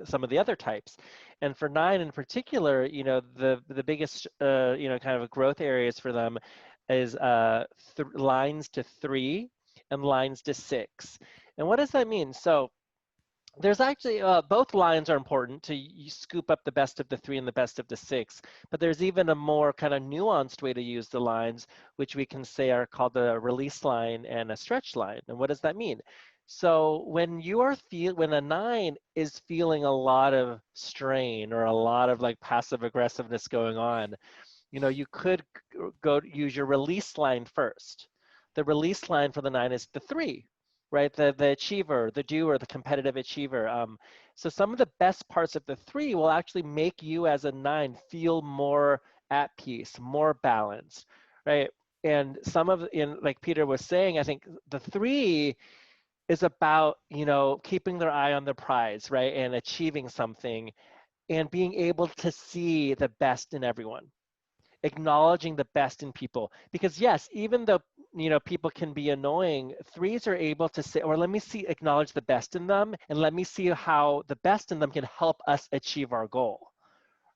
some of the other types. And for 9 in particular, the biggest kind of growth areas for them is lines to 3 and lines to 6. And what does that mean? So there's actually both lines are important to you scoop up the best of the 3 and the best of the 6, but there's even a more kind of nuanced way to use the lines, which we can say are called a release line and a stretch line. And what does that mean? So when when a 9 is feeling a lot of strain or a lot of like passive aggressiveness going on, you could go use your release line first. The release line for the 9 is the 3, right? The achiever, the doer, the competitive achiever. So some of the best parts of the 3 will actually make you as a 9 feel more at peace, more balanced, right? And like Peter was saying, I think the 3 is about, keeping their eye on the prize, right? And achieving something and being able to see the best in everyone, acknowledging the best in people. Because yes, even though people can be annoying, 3s are able to say, or let me see, acknowledge the best in them, and let me see how the best in them can help us achieve our goal,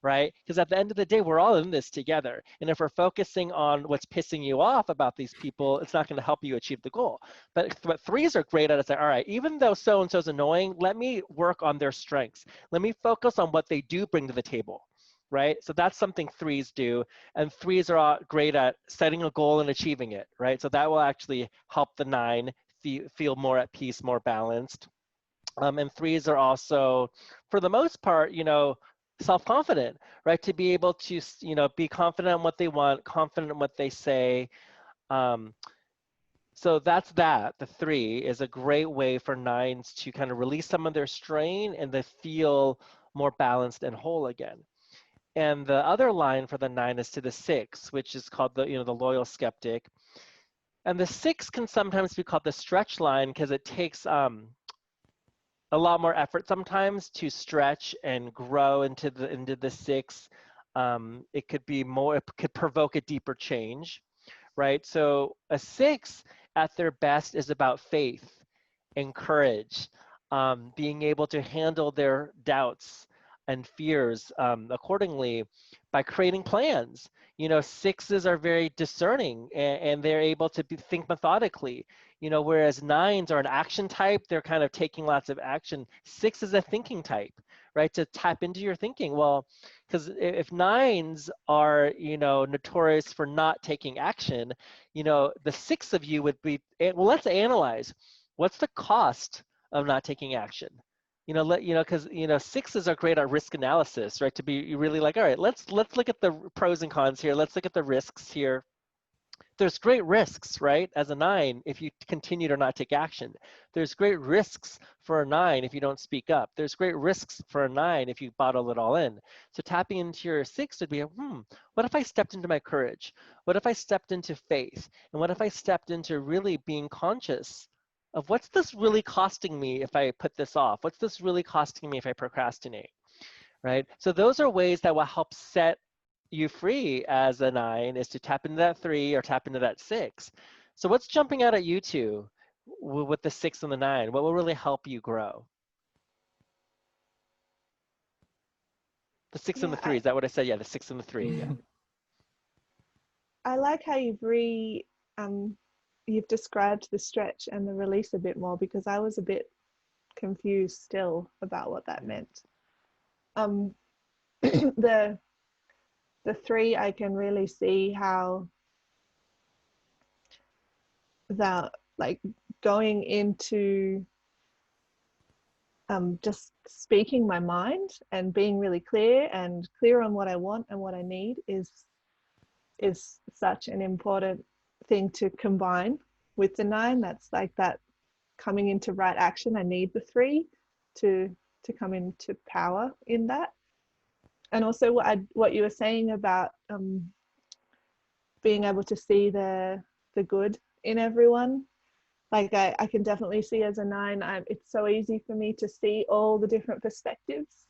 right? Because at the end of the day, we're all in this together. And if we're focusing on what's pissing you off about these people, it's not going to help you achieve the goal. But what 3s are great at is that, all right, even though so-and-so's annoying, let me work on their strengths. Let me focus on what they do bring to the table, right? So that's something 3s do. And 3s are great at setting a goal and achieving it, right? So that will actually help the 9 feel more at peace, more balanced. And 3s are also, for the most part, self-confident, right? To be able to, be confident in what they want, confident in what they say. So that's that. The 3 is a great way for 9s to kind of release some of their strain and to feel more balanced and whole again. And the other line for the 9 is to the 6, which is called the loyal skeptic. And the 6 can sometimes be called the stretch line because it takes a lot more effort sometimes to stretch and grow into the 6. It could provoke a deeper change, right? So a 6 at their best is about faith and courage, being able to handle their doubts and fears accordingly by creating plans. 6s are very discerning and they're able to think methodically, whereas 9s are an action type, they're kind of taking lots of action. 6 is a thinking type, right? To tap into your thinking. Well, because if 9s are, notorious for not taking action, the 6 of you would be, well, let's analyze. What's the cost of not taking action? Because 6s are great at risk analysis, right? To be really like, all right, let's look at the pros and cons here. Let's look at the risks here. There's great risks, right? As a 9, if you continue to not take action. There's great risks for a 9 if you don't speak up. There's great risks for a 9 if you bottle it all in. So tapping into your 6 would be, what if I stepped into my courage? What if I stepped into faith? And what if I stepped into really being conscious of what's this really costing me if I put this off? What's this really costing me if I procrastinate, right? So those are ways that will help set you free as a 9, is to tap into that 3 or tap into that 6. So what's jumping out at you two with the 6 and the 9? What will really help you grow? The 6 and the 3, is that what I said? Yeah, the 6 and the 3, yeah. I like how you've described the stretch and the release a bit more, because I was a bit confused still about what that meant. The 3, I can really see how that, like, going into just speaking my mind and being really clear on what I want and what I need is such an important thing to combine with the 9. That's like that coming into right action. I need the 3 to come into power in that. And also what you were saying about being able to see the good in everyone. Like I can definitely see as a 9, it's so easy for me to see all the different perspectives.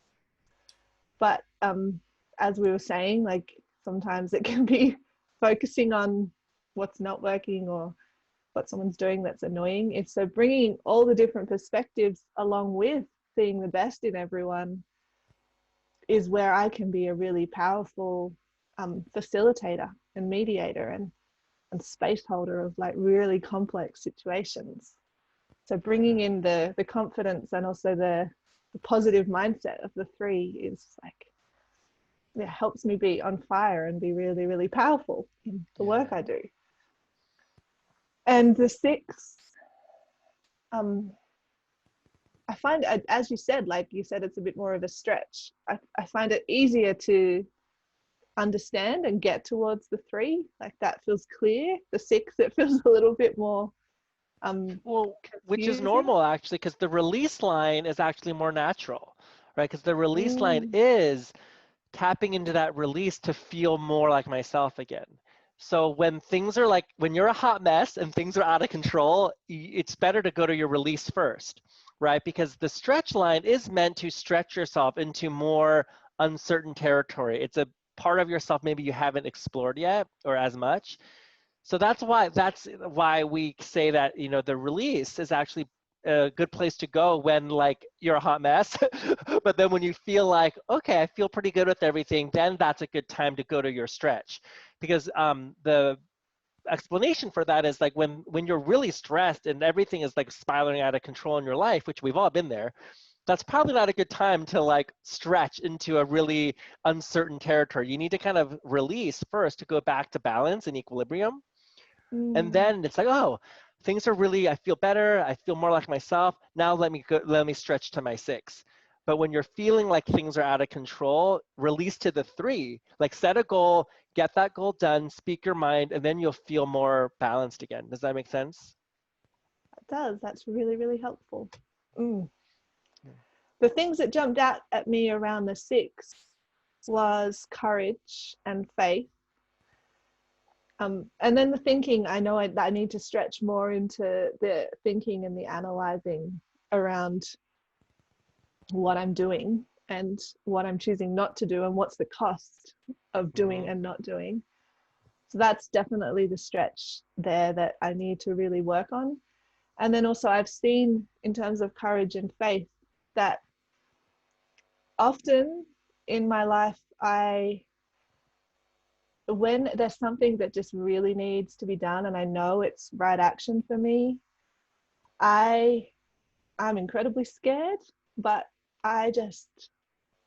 But as we were saying, like sometimes it can be focusing on what's not working or what someone's doing that's annoying. It's so bringing all the different perspectives along with seeing the best in everyone is where I can be a really powerful facilitator and mediator. And and space holder of like really complex situations. So bringing in the confidence and also the positive mindset of the 3 is like, yeah, helps me be on fire and be really, really powerful in the work I do. And the 6, I find, as you said, like you said, it's a bit more of a stretch. I find it easier to understand and get towards the 3. Like that feels clear. The 6, it feels a little bit more well, which is confusing. normal actually, because the release line is actually more natural, right? Because the release line is tapping into that release to feel more like myself again. So when things are like, when you're a hot mess and things are out of control, it's better to go to your release first, right? Because the stretch line is meant to stretch yourself into more uncertain territory. It's a part of yourself maybe you haven't explored yet or as much. So that's why we say that, you know, the release is actually a good place to go when like you're a hot mess. But then when you feel like, okay, I feel pretty good with everything, then that's a good time to go to your stretch. Because the explanation for that is like when you're really stressed and everything is like spiraling out of control in your life, which we've all been there, that's probably not a good time to like stretch into a really uncertain territory. You need to kind of release first to go back to balance and equilibrium. And then it's like, oh, things are really, I feel better. I feel more like myself. Now let me stretch to my 6. But when you're feeling like things are out of control, release to the 3. Like set a goal, get that goal done, speak your mind, and then you'll feel more balanced again. Does that make sense? It does. That's really, really helpful. The things that jumped out at me around the 6 was courage and faith. And then the thinking, I know I need to stretch more into the thinking and the analyzing around what I'm doing and what I'm choosing not to do and what's the cost of doing and not doing. So that's definitely the stretch there that I need to really work on. And then also I've seen in terms of courage and faith that often in my life, when there's something that just really needs to be done and I know it's right action for me, I'm incredibly scared, but I just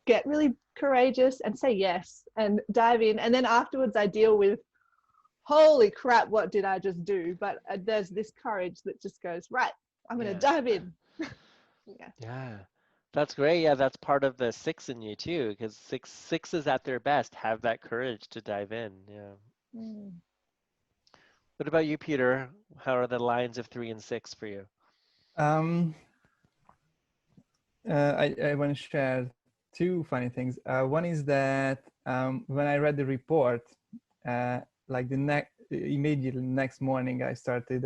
get really courageous and say yes and dive in. And then afterwards I deal with, holy crap, what did I just do? But there's this courage that just goes, right, I'm going to dive in. Yeah. That's great. Yeah, that's part of the 6 in you too, because sixes at their best have that courage to dive in. Yeah. What about you, Peter? How are the lines of 3 and 6 for you? I want to share 2 funny things. One is that when I read the report, like immediately next morning, I started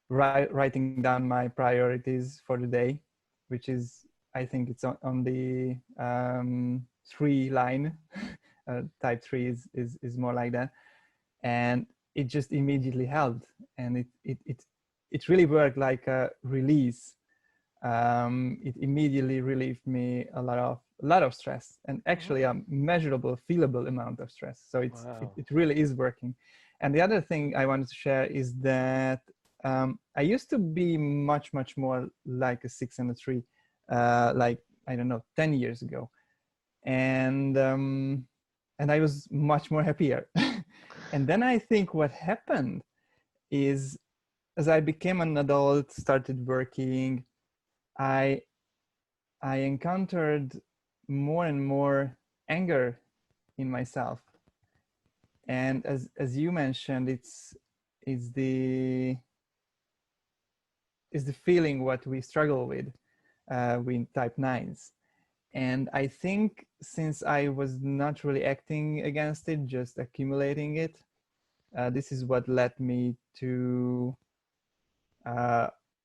writing down my priorities for the day, which is, I think it's on the 3 line. Type 3 is more like that, and it just immediately helped, and it really worked like a release. It immediately relieved me a lot of stress, and actually a measurable, feelable amount of stress. So it really is working. And the other thing I wanted to share is that I used to be much more like a 6 and a 3, like, I don't know, 10 years ago, and I was much more happier. And then I think what happened is, as I became an adult, started working, I encountered more and more anger in myself. And as you mentioned, it's the feeling what we struggle with type 9s. And I think since I was not really acting against it, just accumulating it, this is what led me to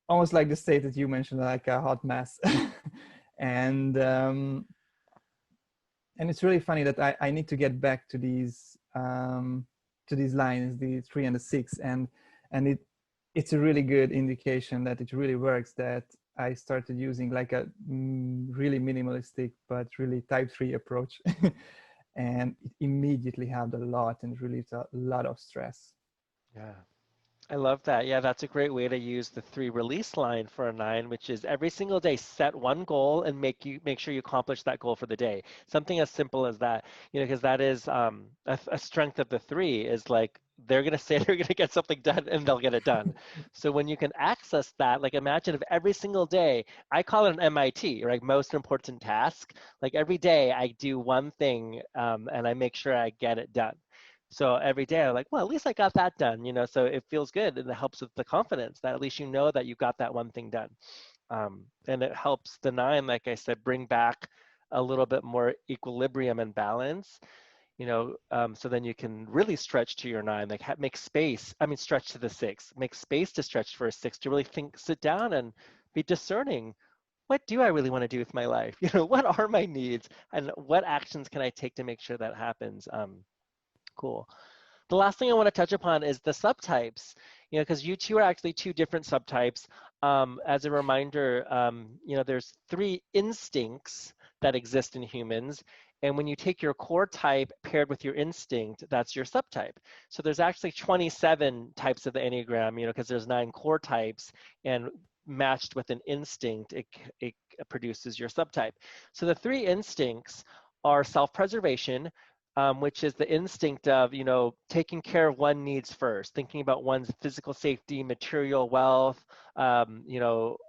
almost like the state that you mentioned, like a hot mess. And it's really funny that I need to get back to these lines, the 3 and the 6, and it's a really good indication that it really works, that I started using like a really minimalistic but really type 3 approach. And it immediately helped a lot and relieved a lot of stress. Yeah. I love that. Yeah, that's a great way to use the three release line for a nine, which is every single day set one goal and make sure you accomplish that goal for the day. Something as simple as that, because that is a strength of the three is like they're gonna say they're gonna get something done and they'll get it done. So when you can access that, like imagine if every single day, I call it an MIT, right? Most important task. Like every day I do one thing and I make sure I get it done. So every day I'm like, well, at least I got that done, so it feels good and it helps with the confidence that at least you know that you got that one thing done. And it helps the nine, like I said, bring back a little bit more equilibrium and balance, so then you can really stretch to your nine, like make space. I mean, stretch to the six, make space to stretch for a six, to really think, sit down and be discerning. What do I really want to do with my life? What are my needs and what actions can I take to make sure that happens? Cool. The last thing I want to touch upon is the subtypes, because you two are actually two different subtypes. As a reminder, there's three instincts that exist in humans. And when you take your core type paired with your instinct, that's your subtype. So there's actually 27 types of the Enneagram, because there's 9 core types, and matched with an instinct, it produces your subtype. So the three instincts are self-preservation, which is the instinct of, taking care of one's needs first, thinking about one's physical safety, material wealth,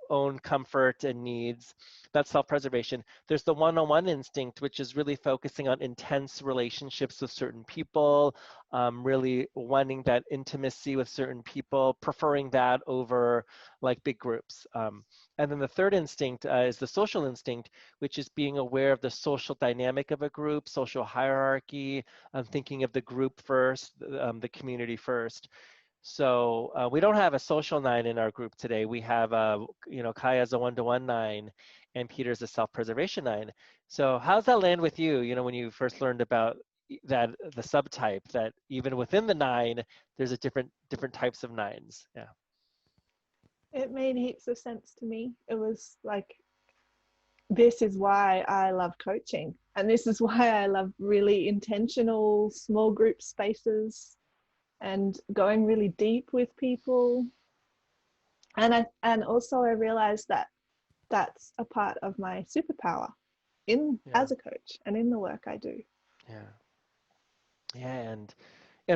own comfort and needs. That's self-preservation. There's the one-on-one instinct, which is really focusing on intense relationships with certain people, really wanting that intimacy with certain people, preferring that over like big groups. And then the third instinct is the social instinct, which is being aware of the social dynamic of a group, social hierarchy, thinking of the group first, the community first. So we don't have a social nine in our group today. We have, Kaya's a one-to-one nine, and Peter's a self-preservation nine. So how's that land with you? When you first learned about that, the subtype, that even within the nine, there's a different types of nines. Yeah. It made heaps of sense to me. It was like, this is why I love coaching, and this is why I love really intentional small group spaces and going really deep with people. And also I realized that that's a part of my superpower as a coach and in the work I do. Yeah, and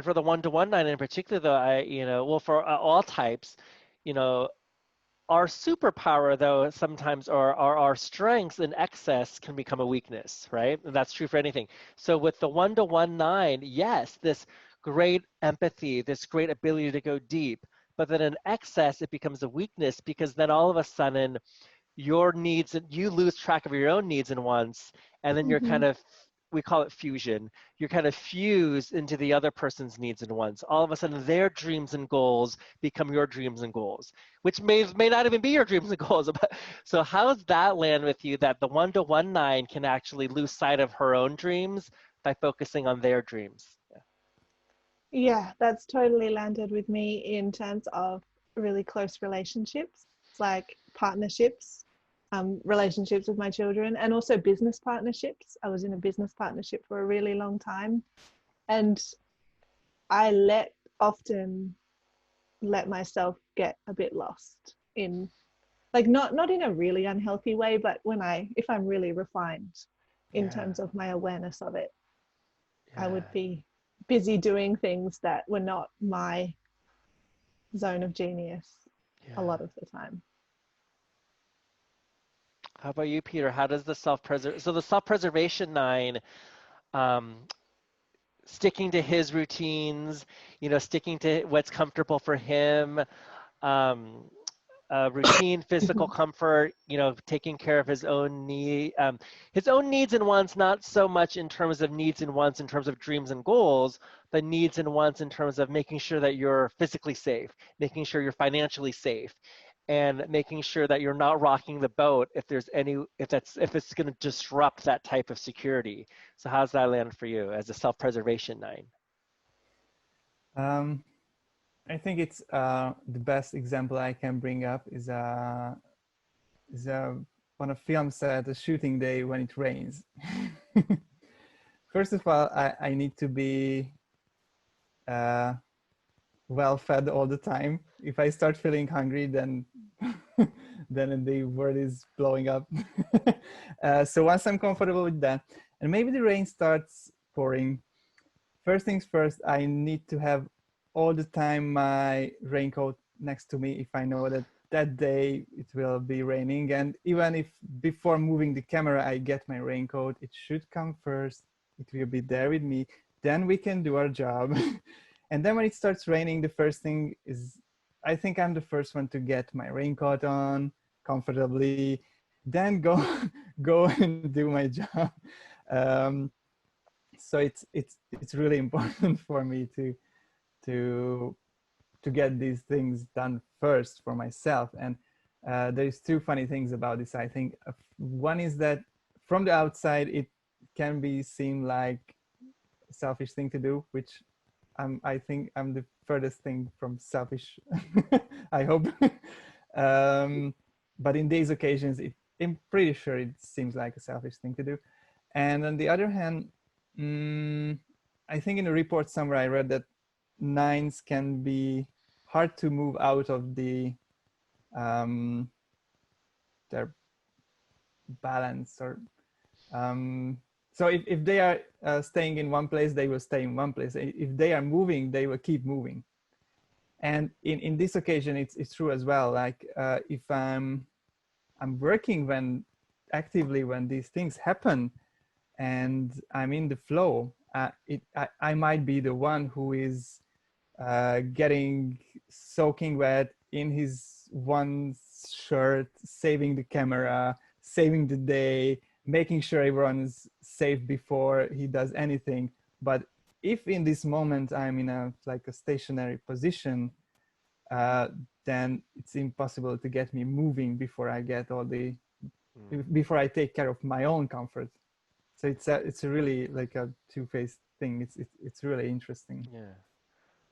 for the one-to-one nine in particular, though, for all types, our superpower, though, sometimes our strengths in excess can become a weakness, right? And that's true for anything. So with the one-to-one nine, yes, this great empathy, this great ability to go deep, but then in excess, it becomes a weakness, because then all of a sudden your needs, you lose track of your own needs and wants, and then you're kind of, we call it fusion. You're kind of fused into the other person's needs and wants. All of a sudden, their dreams and goals become your dreams and goals, which may not even be your dreams and goals. So how does that land with you, that the one-to-one nine can actually lose sight of her own dreams by focusing on their dreams? Yeah, that's totally landed with me in terms of really close relationships, like partnerships, relationships with my children, and also business partnerships. I was in a business partnership for a really long time, and I often let myself get a bit lost in, like, not in a really unhealthy way, but if I'm really refined in terms of my awareness of it, I would be busy doing things that were not my zone of genius a lot of the time. How about you, Peter? How does the self-preservation nine, sticking to his routines, sticking to what's comfortable for him, routine, physical comfort, taking care of his own needs and wants, not so much in terms of needs and wants in terms of dreams and goals, but needs and wants in terms of making sure that you're physically safe, making sure you're financially safe, and making sure that you're not rocking the boat if it's going to disrupt that type of security. So how's that land for you as a self-preservation nine? I think it's the best example I can bring up is on a film set, a shooting day when it rains. First of all, I need to be well fed all the time. If I start feeling hungry, then then the world is blowing up. So once I'm comfortable with that, and maybe the rain starts pouring, first things first, I need to have all the time my raincoat next to me if I know that that day it will be raining. And even if before moving the camera I get my raincoat, it should come first. It will be there with me. Then we can do our job. And then when it starts raining, the first thing is, I think I'm the first one to get my raincoat on comfortably, then go go and do my job. Um, so it's really important for me to to get these things done first for myself. And there's two funny things about this. I think one is that from the outside it can be seem like a selfish thing to do, which I think I'm the furthest thing from selfish. I hope. But in these occasions, I'm pretty sure it seems like a selfish thing to do. And on the other hand, I think in a report somewhere I read that nines can be hard to move out of their balance, or so if they are staying in one place, they will stay in one place. If they are moving, they will keep moving. And in this occasion, it's true as well. Like if I'm working actively when these things happen, and I'm in the flow, I might be the one who is getting soaking wet in his one shirt, saving the camera, saving the day, making sure everyone's safe before he does anything. But if in this moment I'm in a stationary position, then it's impossible to get me moving before I get before I take care of my own comfort. So it's a really like a two-faced thing. It's really interesting. Yeah.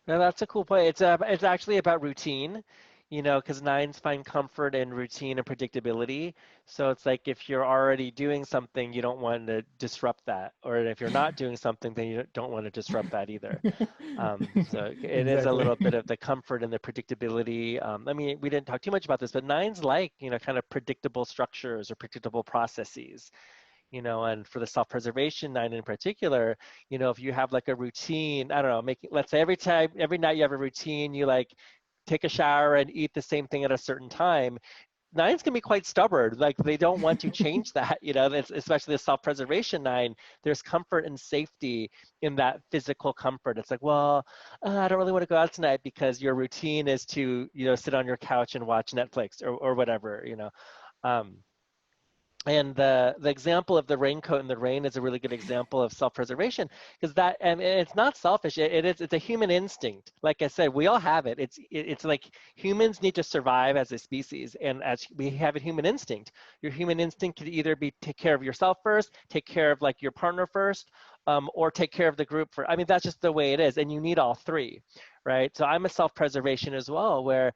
No, that's a cool point. It's actually about routine, because nines find comfort in routine and predictability. So it's like if you're already doing something, you don't want to disrupt that. Or if you're not doing something, then you don't want to disrupt that either. So it is a little bit of the comfort and the predictability. I mean, we didn't talk too much about this, but nines like, kind of predictable structures or predictable processes. And for the self-preservation nine in particular, if you have like a routine, I don't know, let's say every night you have a routine, you like take a shower and eat the same thing at a certain time. Nines can be quite stubborn. Like they don't want to change that, especially the self-preservation nine. There's comfort and safety in that physical comfort. It's like, well, I don't really want to go out tonight because your routine is to, sit on your couch and watch Netflix or whatever, And the example of the raincoat in the rain is a really good example of self-preservation, because and it's not selfish. It's a human instinct. Like I said, we all have it. It's like humans need to survive as a species, and as we have a human instinct. Your human instinct could either be take care of yourself first, take care of like your partner first, or take care of the group first. I mean, that's just the way it is, and you need all three, right? So I'm a self-preservation as well, where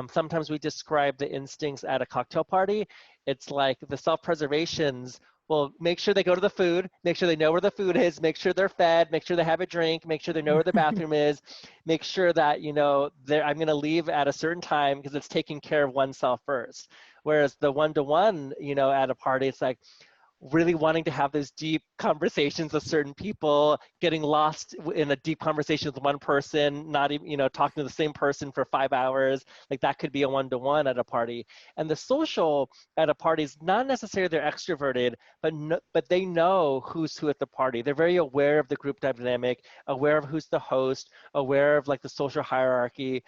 sometimes we describe the instincts at a cocktail party. It's like the self-preservations will make sure they go to the food, make sure they know where the food is, make sure they're fed, make sure they have a drink, make sure they know where the bathroom is, make sure that, I'm going to leave at a certain time because it's taking care of oneself first. Whereas the one-to-one, at a party, it's like, really wanting to have those deep conversations with certain people, getting lost in a deep conversation with one person, not even, talking to the same person for 5 hours. Like that could be a one-to-one at a party. And the social at a party is not necessarily they're extroverted, but they know who's who at the party. They're very aware of the group dynamic, aware of who's the host, aware of like the social hierarchy.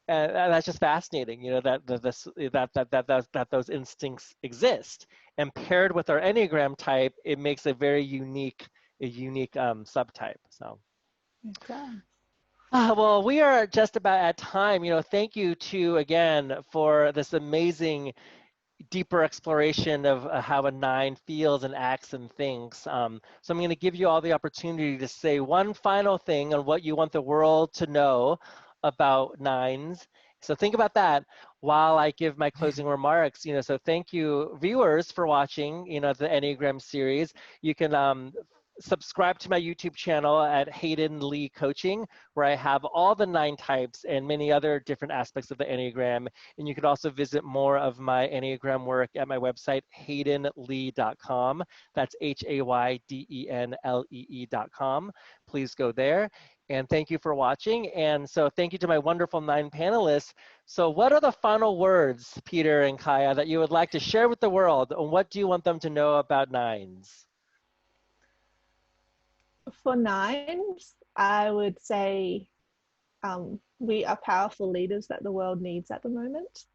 And that's just fascinating, that those instincts exist. And paired with our Enneagram type, it makes a very unique subtype. So, Okay. well, we are just about at time. Thank you again for this amazing deeper exploration of how a nine feels and acts and thinks. So I'm going to give you all the opportunity to say one final thing on what you want the world to know about nines. So think about that while I give my closing remarks. So thank you, viewers, for watching, the Enneagram series. You can subscribe to my YouTube channel at Hayden Lee Coaching, where I have all the 9 types and many other different aspects of the Enneagram. And you can also visit more of my Enneagram work at my website, haydenlee.com. That's HAYDENLEE.com. Please go there. And thank you for watching. And so thank you to my wonderful 9 panelists. So what are the final words, Peter and Kaya, that you would like to share with the world? And what do you want them to know about 9s? For 9s, I would say we are powerful leaders that the world needs at the moment.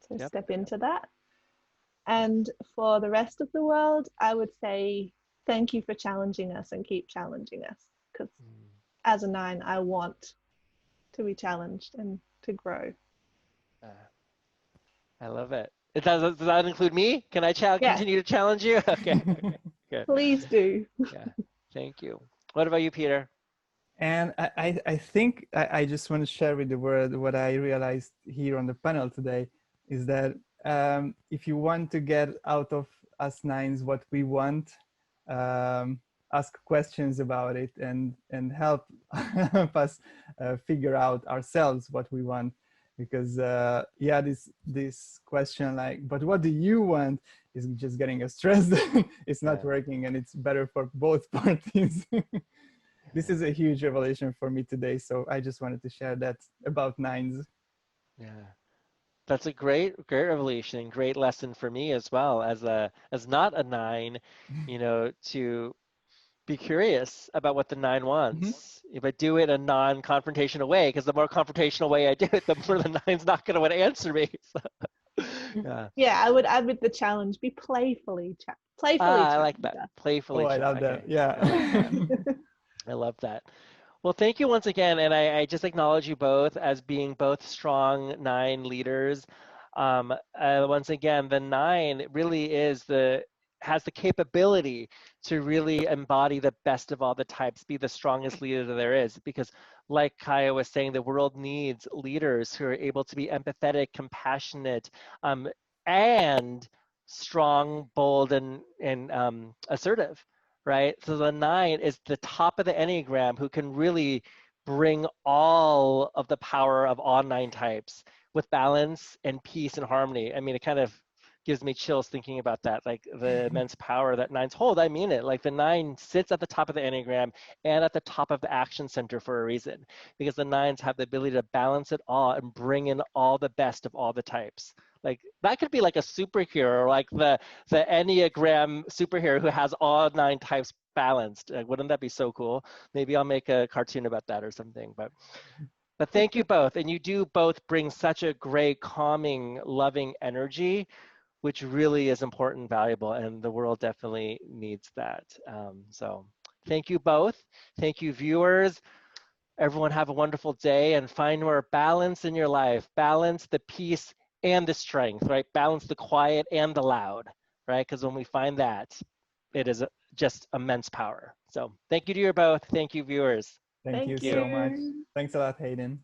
So step into that. And for the rest of the world, I would say thank you for challenging us and keep challenging us. Because as a 9, I want to be challenged and to grow. I love it. Does that include me? Can I continue to challenge you? Okay. Good. Please do. Yeah. Thank you. What about you, Peter? And I think I just want to share with the world what I realized here on the panel today is that if you want to get out of us 9s what we want, ask questions about it and help us figure out ourselves what we want. Because this question like, but what do you want, is just getting us stressed. It's not working, and it's better for both parties. This is a huge revelation for me today, so I just wanted to share that about 9s. Yeah, that's a great revelation, great lesson for me as well, as not a 9, to be curious about what the 9 wants, but do it a non-confrontational way, because the more confrontational way I do it, the more the 9's not going to want to answer me. So, I would add with the challenge, be playfully I like that. Playfully. Oh, I love that. Yeah. I love that. Well, thank you once again, and I just acknowledge you both as being both strong 9 leaders. Once again, the 9 really has the capability to really embody the best of all the types, be the strongest leader that there is. Because like Kaya was saying, the world needs leaders who are able to be empathetic, compassionate, and strong, bold, and assertive, right? So the 9 is the top of the Enneagram, who can really bring all of the power of all 9 types with balance and peace and harmony. I mean, it kind of gives me chills thinking about that, like the immense power that 9s hold. I mean it. Like the 9 sits at the top of the Enneagram and at the top of the action center for a reason, because the 9s have the ability to balance it all and bring in all the best of all the types. Like that could be like a superhero, like the Enneagram superhero who has all 9 types balanced. Wouldn't that be so cool? Maybe I'll make a cartoon about that or something. But thank you both. And you do both bring such a great, calming, loving energy, which really is important, valuable, and the world definitely needs that. So thank you both. Thank you, viewers. Everyone have a wonderful day, and find more balance in your life. Balance the peace and the strength, right? Balance the quiet and the loud, right? Because when we find that, it is just immense power. So thank you to you both. Thank you, viewers. Thank you so much. Thanks a lot, Hayden.